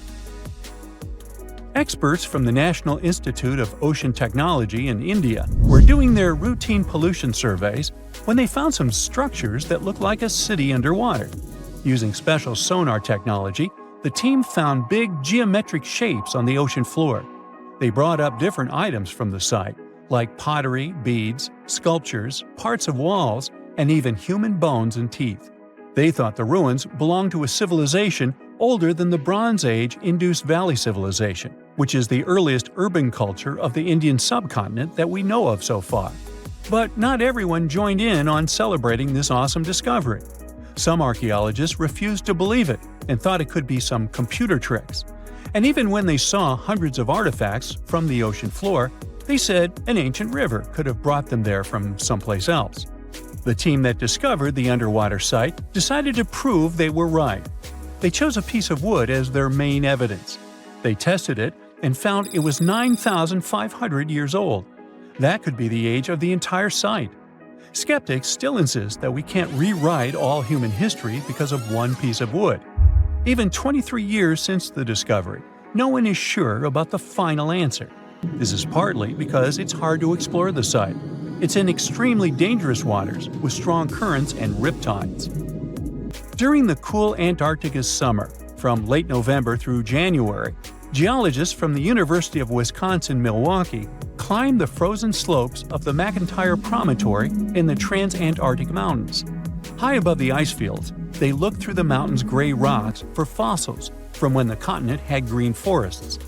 Experts from the National Institute of Ocean Technology in India were doing their routine pollution surveys when they found some structures that looked like a city underwater. Using special sonar technology, the team found big geometric shapes on the ocean floor. They brought up different items from the site, like pottery, beads, sculptures, parts of walls, and even human bones and teeth. They thought the ruins belonged to a civilization older than the Bronze Age Indus Valley Civilization, which is the earliest urban culture of the Indian subcontinent that we know of so far. But not everyone joined in on celebrating this awesome discovery. Some archaeologists refused to believe it and thought it could be some computer tricks. And even when they saw hundreds of artifacts from the ocean floor, they said an ancient river could have brought them there from someplace else. The team that discovered the underwater site decided to prove they were right. They chose a piece of wood as their main evidence. They tested it and found it was 9,500 years old. That could be the age of the entire site. Skeptics still insist that we can't rewrite all human history because of one piece of wood. Even 23 years since the discovery, no one is sure about the final answer. This is partly because it's hard to explore the site. It's in extremely dangerous waters with strong currents and riptides. During the cool Antarctica's summer, from late November through January, geologists from the University of Wisconsin-Milwaukee climbed the frozen slopes of the McIntyre Promontory in the Transantarctic Mountains. High above the ice fields, they looked through the mountain's gray rocks for fossils from when the continent had green forests.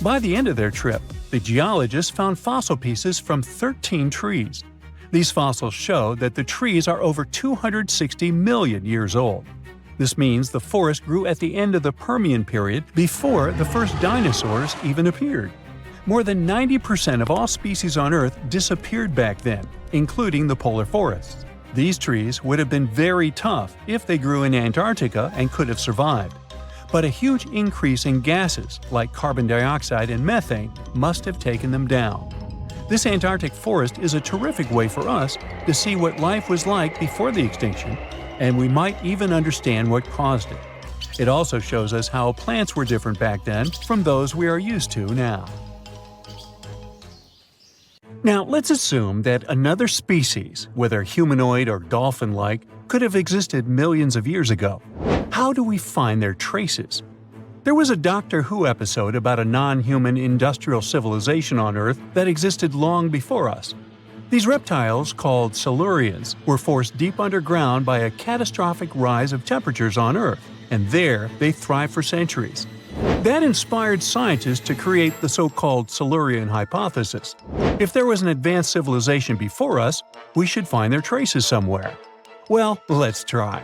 By the end of their trip, the geologists found fossil pieces from 13 trees. These fossils show that the trees are over 260 million years old. This means the forest grew at the end of the Permian period before the first dinosaurs even appeared. More than 90% of all species on Earth disappeared back then, including the polar forests. These trees would have been very tough if they grew in Antarctica and could have survived. But a huge increase in gases like carbon dioxide and methane must have taken them down. This Antarctic forest is a terrific way for us to see what life was like before the extinction, and we might even understand what caused it. It also shows us how plants were different back then from those we are used to now. Now, let's assume that another species, whether humanoid or dolphin-like, could have existed millions of years ago. How do we find their traces? There was a Doctor Who episode about a non-human industrial civilization on Earth that existed long before us. These reptiles, called Silurians, were forced deep underground by a catastrophic rise of temperatures on Earth, and there they thrived for centuries. That inspired scientists to create the so-called Silurian hypothesis. If there was an advanced civilization before us, we should find their traces somewhere. Well, let's try.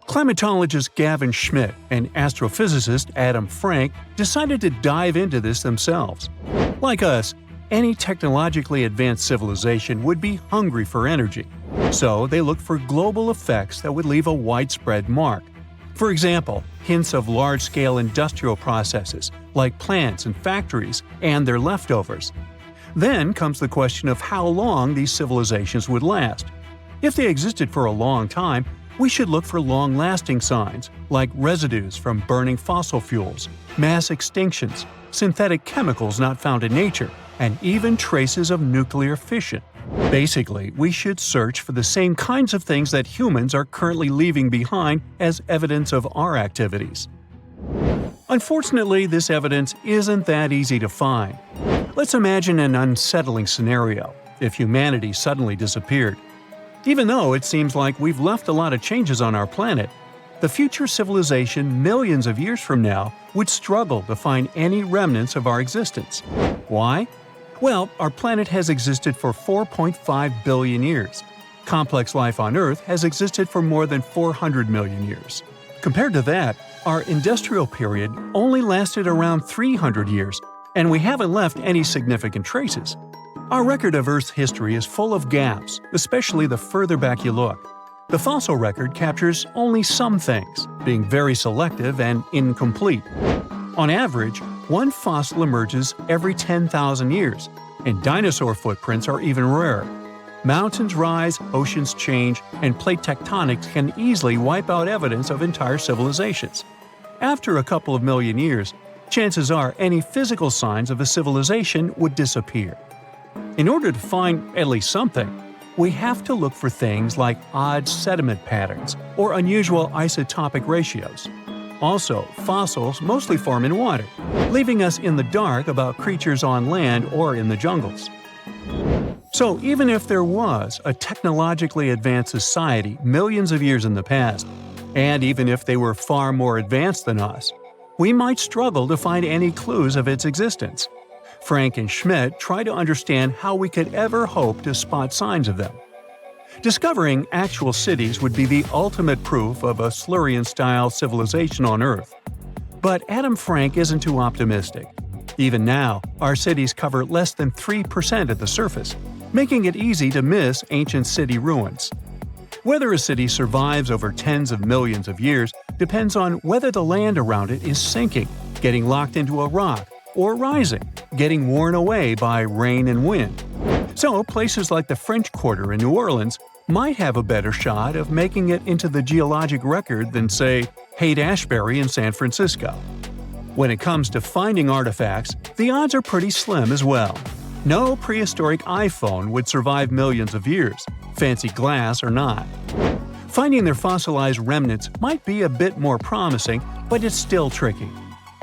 Climatologist Gavin Schmidt and astrophysicist Adam Frank decided to dive into this themselves. Like us, any technologically advanced civilization would be hungry for energy. So they looked for global effects that would leave a widespread mark. For example, hints of large-scale industrial processes, like plants and factories, and their leftovers. Then comes the question of how long these civilizations would last. If they existed for a long time, we should look for long-lasting signs, like residues from burning fossil fuels, mass extinctions, synthetic chemicals not found in nature, and even traces of nuclear fission. Basically, we should search for the same kinds of things that humans are currently leaving behind as evidence of our activities. Unfortunately, this evidence isn't that easy to find. Let's imagine an unsettling scenario if humanity suddenly disappeared. Even though it seems like we've left a lot of changes on our planet, the future civilization millions of years from now would struggle to find any remnants of our existence. Why? Well, our planet has existed for 4.5 billion years. Complex life on Earth has existed for more than 400 million years. Compared to that, our industrial period only lasted around 300 years, and we haven't left any significant traces. Our record of Earth's history is full of gaps, especially the further back you look. The fossil record captures only some things, being very selective and incomplete. On average, one fossil emerges every 10,000 years, and dinosaur footprints are even rarer. Mountains rise, oceans change, and plate tectonics can easily wipe out evidence of entire civilizations. After a couple of million years, chances are any physical signs of a civilization would disappear. In order to find at least something, we have to look for things like odd sediment patterns or unusual isotopic ratios. Also, fossils mostly form in water, leaving us in the dark about creatures on land or in the jungles. So even if there was a technologically advanced society millions of years in the past, and even if they were far more advanced than us, we might struggle to find any clues of its existence. Frank and Schmidt try to understand how we could ever hope to spot signs of them. Discovering actual cities would be the ultimate proof of a Silurian-style civilization on Earth. But Adam Frank isn't too optimistic. Even now, our cities cover less than 3% of the surface, making it easy to miss ancient city ruins. Whether a city survives over tens of millions of years depends on whether the land around it is sinking, getting locked into a rock, or rising, getting worn away by rain and wind. So places like the French Quarter in New Orleans might have a better shot of making it into the geologic record than, say, Haight-Ashbury in San Francisco. When it comes to finding artifacts, the odds are pretty slim as well. No prehistoric iPhone would survive millions of years, fancy glass or not. Finding their fossilized remnants might be a bit more promising, but it's still tricky.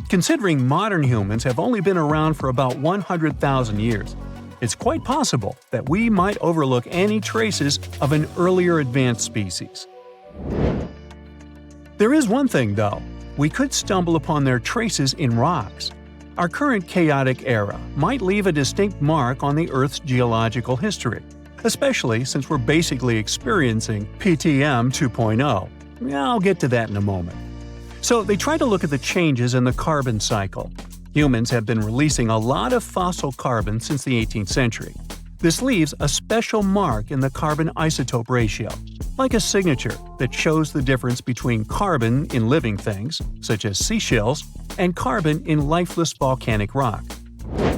Considering modern humans have only been around for about 100,000 years, it's quite possible that we might overlook any traces of an earlier advanced species. There is one thing, though. We could stumble upon their traces in rocks. Our current chaotic era might leave a distinct mark on the Earth's geological history, especially since we're basically experiencing PTM 2.0. I'll get to that in a moment. So they try to look at the changes in the carbon cycle. Humans have been releasing a lot of fossil carbon since the 18th century. This leaves a special mark in the carbon isotope ratio, like a signature that shows the difference between carbon in living things, such as seashells, and carbon in lifeless volcanic rock.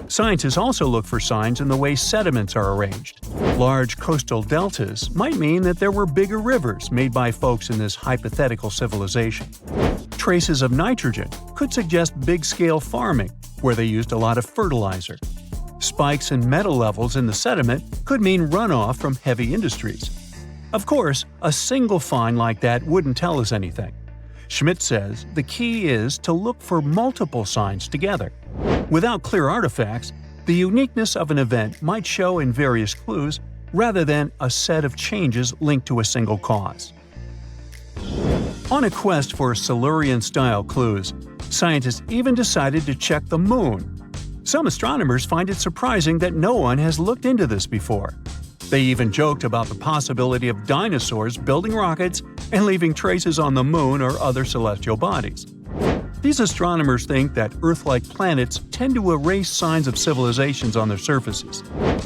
Scientists also look for signs in the way sediments are arranged. Large coastal deltas might mean that there were bigger rivers made by folks in this hypothetical civilization. Traces of nitrogen could suggest big-scale farming, where they used a lot of fertilizer. Spikes in metal levels in the sediment could mean runoff from heavy industries. Of course, a single find like that wouldn't tell us anything. Schmidt says the key is to look for multiple signs together. Without clear artifacts, the uniqueness of an event might show in various clues rather than a set of changes linked to a single cause. On a quest for Silurian-style clues, scientists even decided to check the Moon. Some astronomers find it surprising that no one has looked into this before. They even joked about the possibility of dinosaurs building rockets and leaving traces on the Moon or other celestial bodies. These astronomers think that Earth-like planets tend to erase signs of civilizations on their surfaces.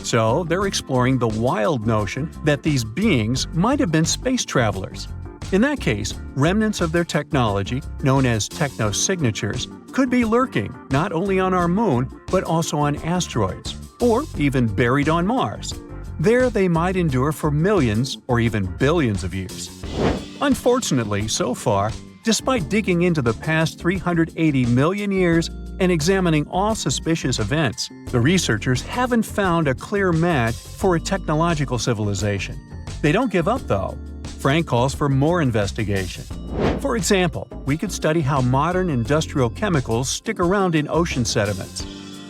So they're exploring the wild notion that these beings might have been space travelers. In that case, remnants of their technology, known as technosignatures, could be lurking not only on our Moon, but also on asteroids, or even buried on Mars. There they might endure for millions or even billions of years. Unfortunately, so far, despite digging into the past 380 million years and examining all suspicious events, the researchers haven't found a clear match for a technological civilization. They don't give up, though. Frank calls for more investigation. For example, we could study how modern industrial chemicals stick around in ocean sediments.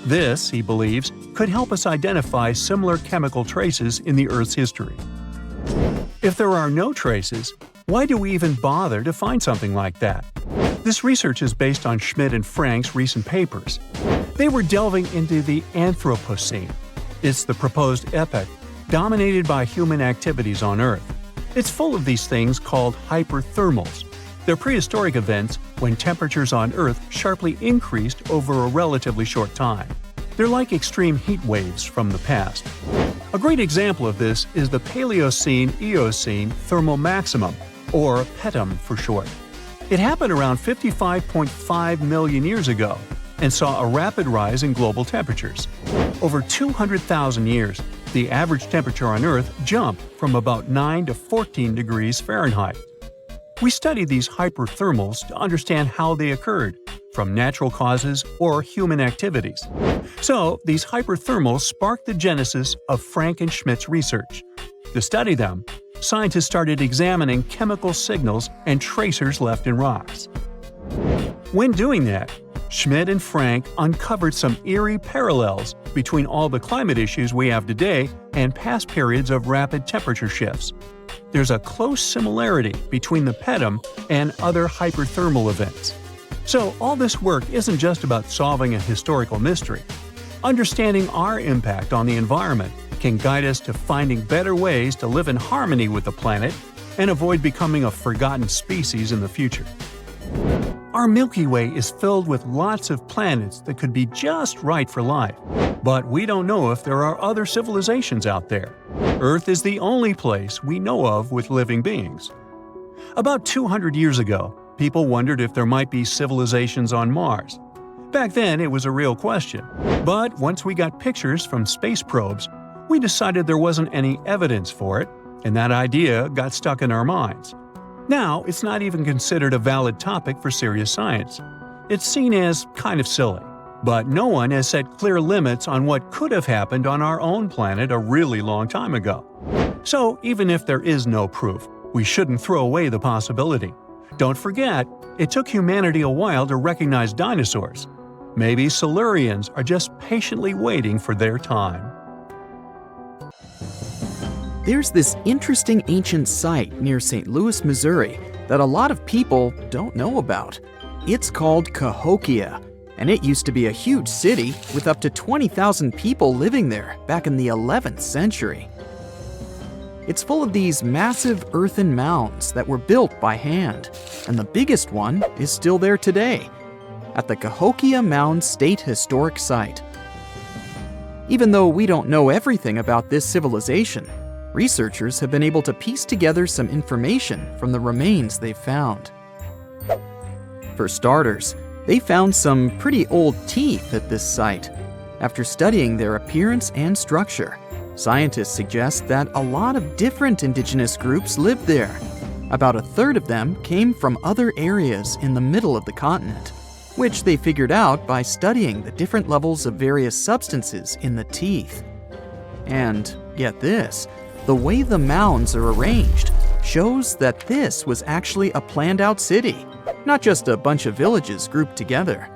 This, he believes, could help us identify similar chemical traces in the Earth's history. If there are no traces, why do we even bother to find something like that? This research is based on Schmidt and Frank's recent papers. They were delving into the Anthropocene. It's the proposed epoch, dominated by human activities on Earth. It's full of these things called hyperthermals. They're prehistoric events when temperatures on Earth sharply increased over a relatively short time. They're like extreme heat waves from the past. A great example of this is the Paleocene-Eocene thermal maximum, or PETM for short. It happened around 55.5 million years ago and saw a rapid rise in global temperatures. Over 200,000 years, the average temperature on Earth jumped from about 9 to 14 degrees Fahrenheit. We study these hyperthermals to understand how they occurred, from natural causes or human activities. So, these hyperthermals sparked the genesis of Frank and Schmidt's research. To study them, scientists started examining chemical signals and tracers left in rocks. When doing that, Schmidt and Frank uncovered some eerie parallels between all the climate issues we have today and past periods of rapid temperature shifts. There's a close similarity between the PETM and other hyperthermal events. So all this work isn't just about solving a historical mystery. Understanding our impact on the environment can guide us to finding better ways to live in harmony with the planet and avoid becoming a forgotten species in the future. Our Milky Way is filled with lots of planets that could be just right for life, but we don't know if there are other civilizations out there. Earth is the only place we know of with living beings. About 200 years ago, people wondered if there might be civilizations on Mars. Back then, it was a real question. But once we got pictures from space probes, we decided there wasn't any evidence for it, and that idea got stuck in our minds. Now, it's not even considered a valid topic for serious science. It's seen as kind of silly. But no one has set clear limits on what could have happened on our own planet a really long time ago. So, even if there is no proof, we shouldn't throw away the possibility. Don't forget, it took humanity a while to recognize dinosaurs. Maybe Silurians are just patiently waiting for their time. There's this interesting ancient site near St. Louis, Missouri, that a lot of people don't know about. It's called Cahokia, and it used to be a huge city with up to 20,000 people living there back in the 11th century. It's full of these massive earthen mounds that were built by hand, and the biggest one is still there today, at the Cahokia Mound State Historic Site. Even though we don't know everything about this civilization, researchers have been able to piece together some information from the remains they've found. For starters, they found some pretty old teeth at this site. After studying their appearance and structure, scientists suggest that a lot of different indigenous groups lived there. About a third of them came from other areas in the middle of the continent, which they figured out by studying the different levels of various substances in the teeth. And get this, the way the mounds are arranged shows that this was actually a planned-out city, not just a bunch of villages grouped together.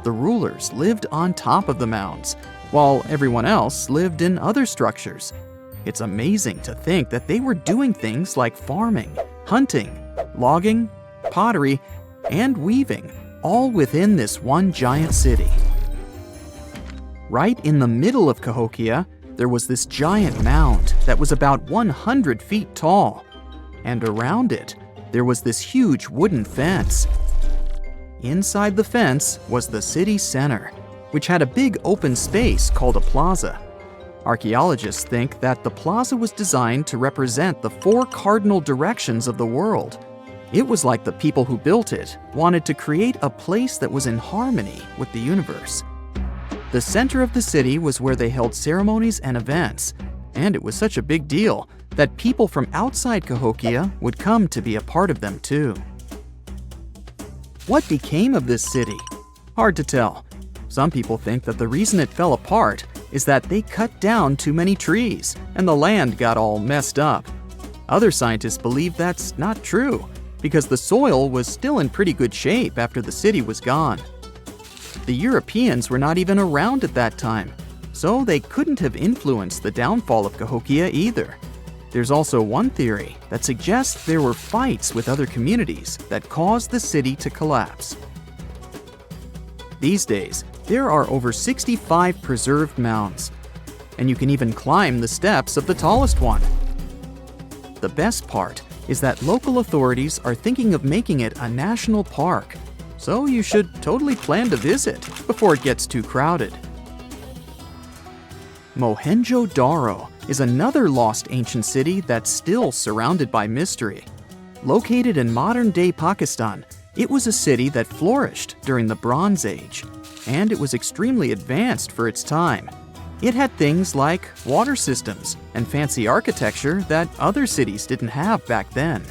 The rulers lived on top of the mounds, while everyone else lived in other structures. It's amazing to think that they were doing things like farming, hunting, logging, pottery, and weaving, all within this one giant city. Right in the middle of Cahokia, there was this giant mound that was about 100 feet tall, and around it, there was this huge wooden fence. Inside the fence was the city center, which had a big open space called a plaza. Archaeologists think that the plaza was designed to represent the 4 cardinal directions of the world. It was like the people who built it wanted to create a place that was in harmony with the universe. The center of the city was where they held ceremonies and events, and it was such a big deal that people from outside Cahokia would come to be a part of them too. What became of this city? Hard to tell. Some people think that the reason it fell apart is that they cut down too many trees and the land got all messed up. Other scientists believe that's not true because the soil was still in pretty good shape after the city was gone. The Europeans were not even around at that time, so they couldn't have influenced the downfall of Cahokia either. There's also one theory that suggests there were fights with other communities that caused the city to collapse. These days, there are over 65 preserved mounds, and you can even climb the steps of the tallest one. The best part is that local authorities are thinking of making it a national park, so you should totally plan to visit before it gets too crowded. Mohenjo-Daro is another lost ancient city that's still surrounded by mystery. Located in modern-day Pakistan, it was a city that flourished during the Bronze Age, and it was extremely advanced for its time. It had things like water systems and fancy architecture that other cities didn't have back then.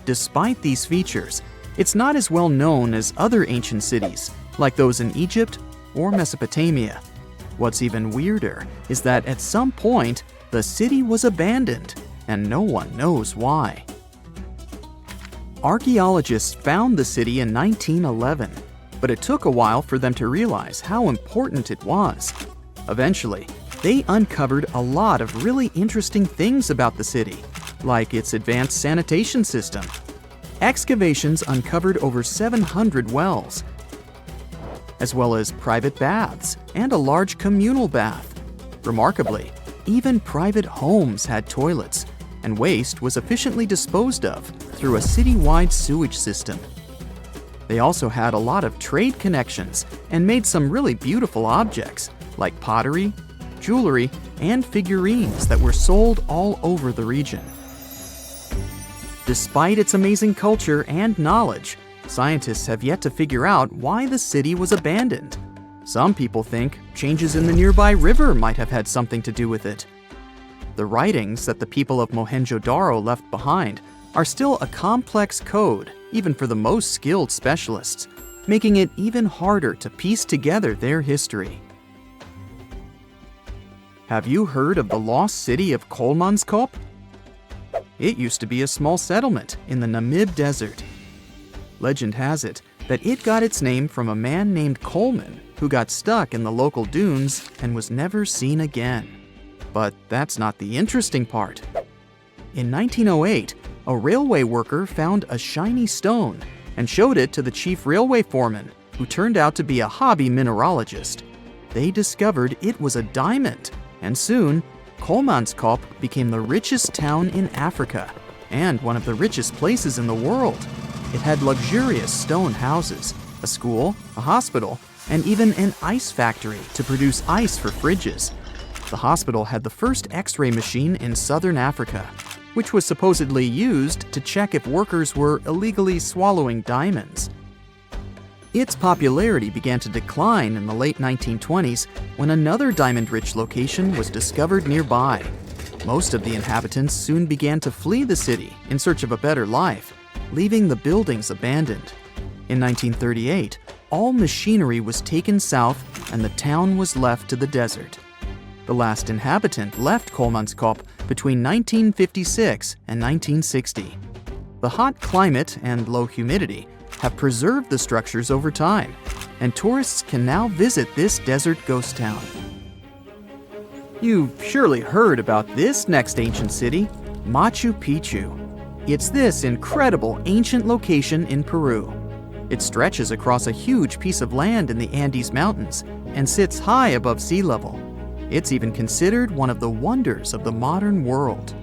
Despite these features, it's not as well known as other ancient cities, like those in Egypt or Mesopotamia. What's even weirder is that at some point, the city was abandoned, and no one knows why. Archaeologists found the city in 1911, but it took a while for them to realize how important it was. Eventually, they uncovered a lot of really interesting things about the city, like its advanced sanitation system. Excavations uncovered over 700 wells, as well as private baths and a large communal bath. Remarkably, even private homes had toilets, and waste was efficiently disposed of through a citywide sewage system. They also had a lot of trade connections and made some really beautiful objects, like pottery, jewelry, and figurines that were sold all over the region. Despite its amazing culture and knowledge, scientists have yet to figure out why the city was abandoned. Some people think changes in the nearby river might have had something to do with it. The writings that the people of Mohenjo-Daro left behind are still a complex code, even for the most skilled specialists, making it even harder to piece together their history. Have you heard of the lost city of Kolmanskop? It used to be a small settlement in the Namib Desert. Legend has it that it got its name from a man named Coleman who got stuck in the local dunes and was never seen again. But that's not the interesting part. In 1908, a railway worker found a shiny stone and showed it to the chief railway foreman, who turned out to be a hobby mineralogist. They discovered it was a diamond, and soon, Kolmanskop became the richest town in Africa and one of the richest places in the world. It had luxurious stone houses, a school, a hospital, and even an ice factory to produce ice for fridges. The hospital had the first X-ray machine in southern Africa, which was supposedly used to check if workers were illegally swallowing diamonds. Its popularity began to decline in the late 1920s when another diamond-rich location was discovered nearby. Most of the inhabitants soon began to flee the city in search of a better life, leaving the buildings abandoned. In 1938, all machinery was taken south and the town was left to the desert. The last inhabitant left Kolmanskop between 1956 and 1960. The hot climate and low humidity have preserved the structures over time, and tourists can now visit this desert ghost town. You've surely heard about this next ancient city, Machu Picchu. It's this incredible ancient location in Peru. It stretches across a huge piece of land in the Andes Mountains and sits high above sea level. It's even considered one of the wonders of the modern world.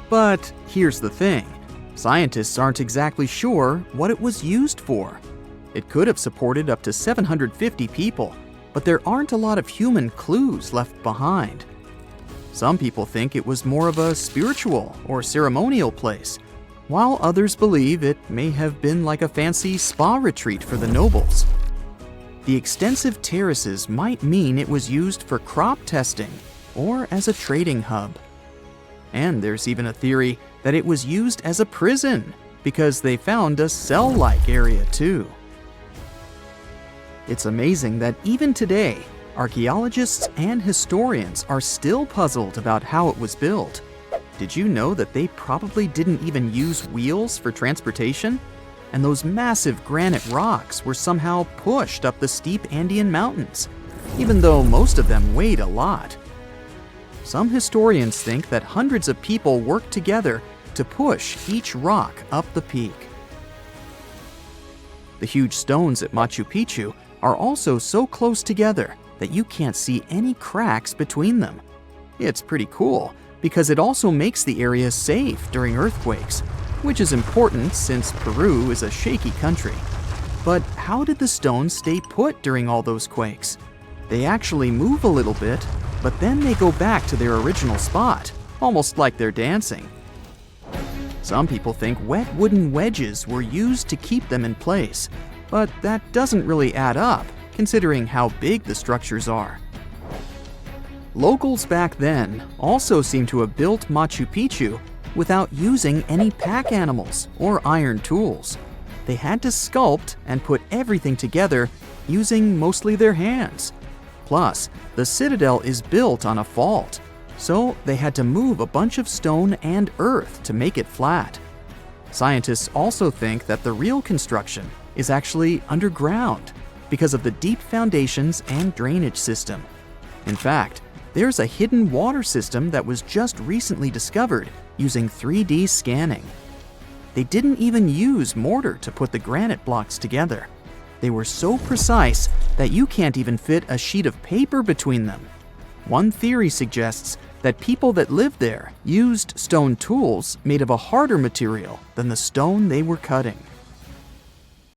But here's the thing. Scientists aren't exactly sure what it was used for. It could have supported up to 750 people, but there aren't a lot of human clues left behind. Some people think it was more of a spiritual or ceremonial place, while others believe it may have been like a fancy spa retreat for the nobles. The extensive terraces might mean it was used for crop testing or as a trading hub. And there's even a theory that it was used as a prison because they found a cell-like area too. It's amazing that even today, archaeologists and historians are still puzzled about how it was built. Did you know that they probably didn't even use wheels for transportation? And those massive granite rocks were somehow pushed up the steep Andean mountains, even though most of them weighed a lot. Some historians think that hundreds of people worked together to push each rock up the peak. The huge stones at Machu Picchu are also so close together that you can't see any cracks between them. It's pretty cool because it also makes the area safe during earthquakes, which is important since Peru is a shaky country. But how did the stones stay put during all those quakes? They actually move a little bit, but then they go back to their original spot, almost like they're dancing. Some people think wet wooden wedges were used to keep them in place, but that doesn't really add up, considering how big the structures are. Locals back then also seem to have built Machu Picchu without using any pack animals or iron tools. They had to sculpt and put everything together using mostly their hands. Plus, the citadel is built on a fault, so they had to move a bunch of stone and earth to make it flat. Scientists also think that the real construction is actually underground because of the deep foundations and drainage system. In fact, there's a hidden water system that was just recently discovered using 3D scanning. They didn't even use mortar to put the granite blocks together. They were so precise that you can't even fit a sheet of paper between them. One theory suggests that people that lived there used stone tools made of a harder material than the stone they were cutting.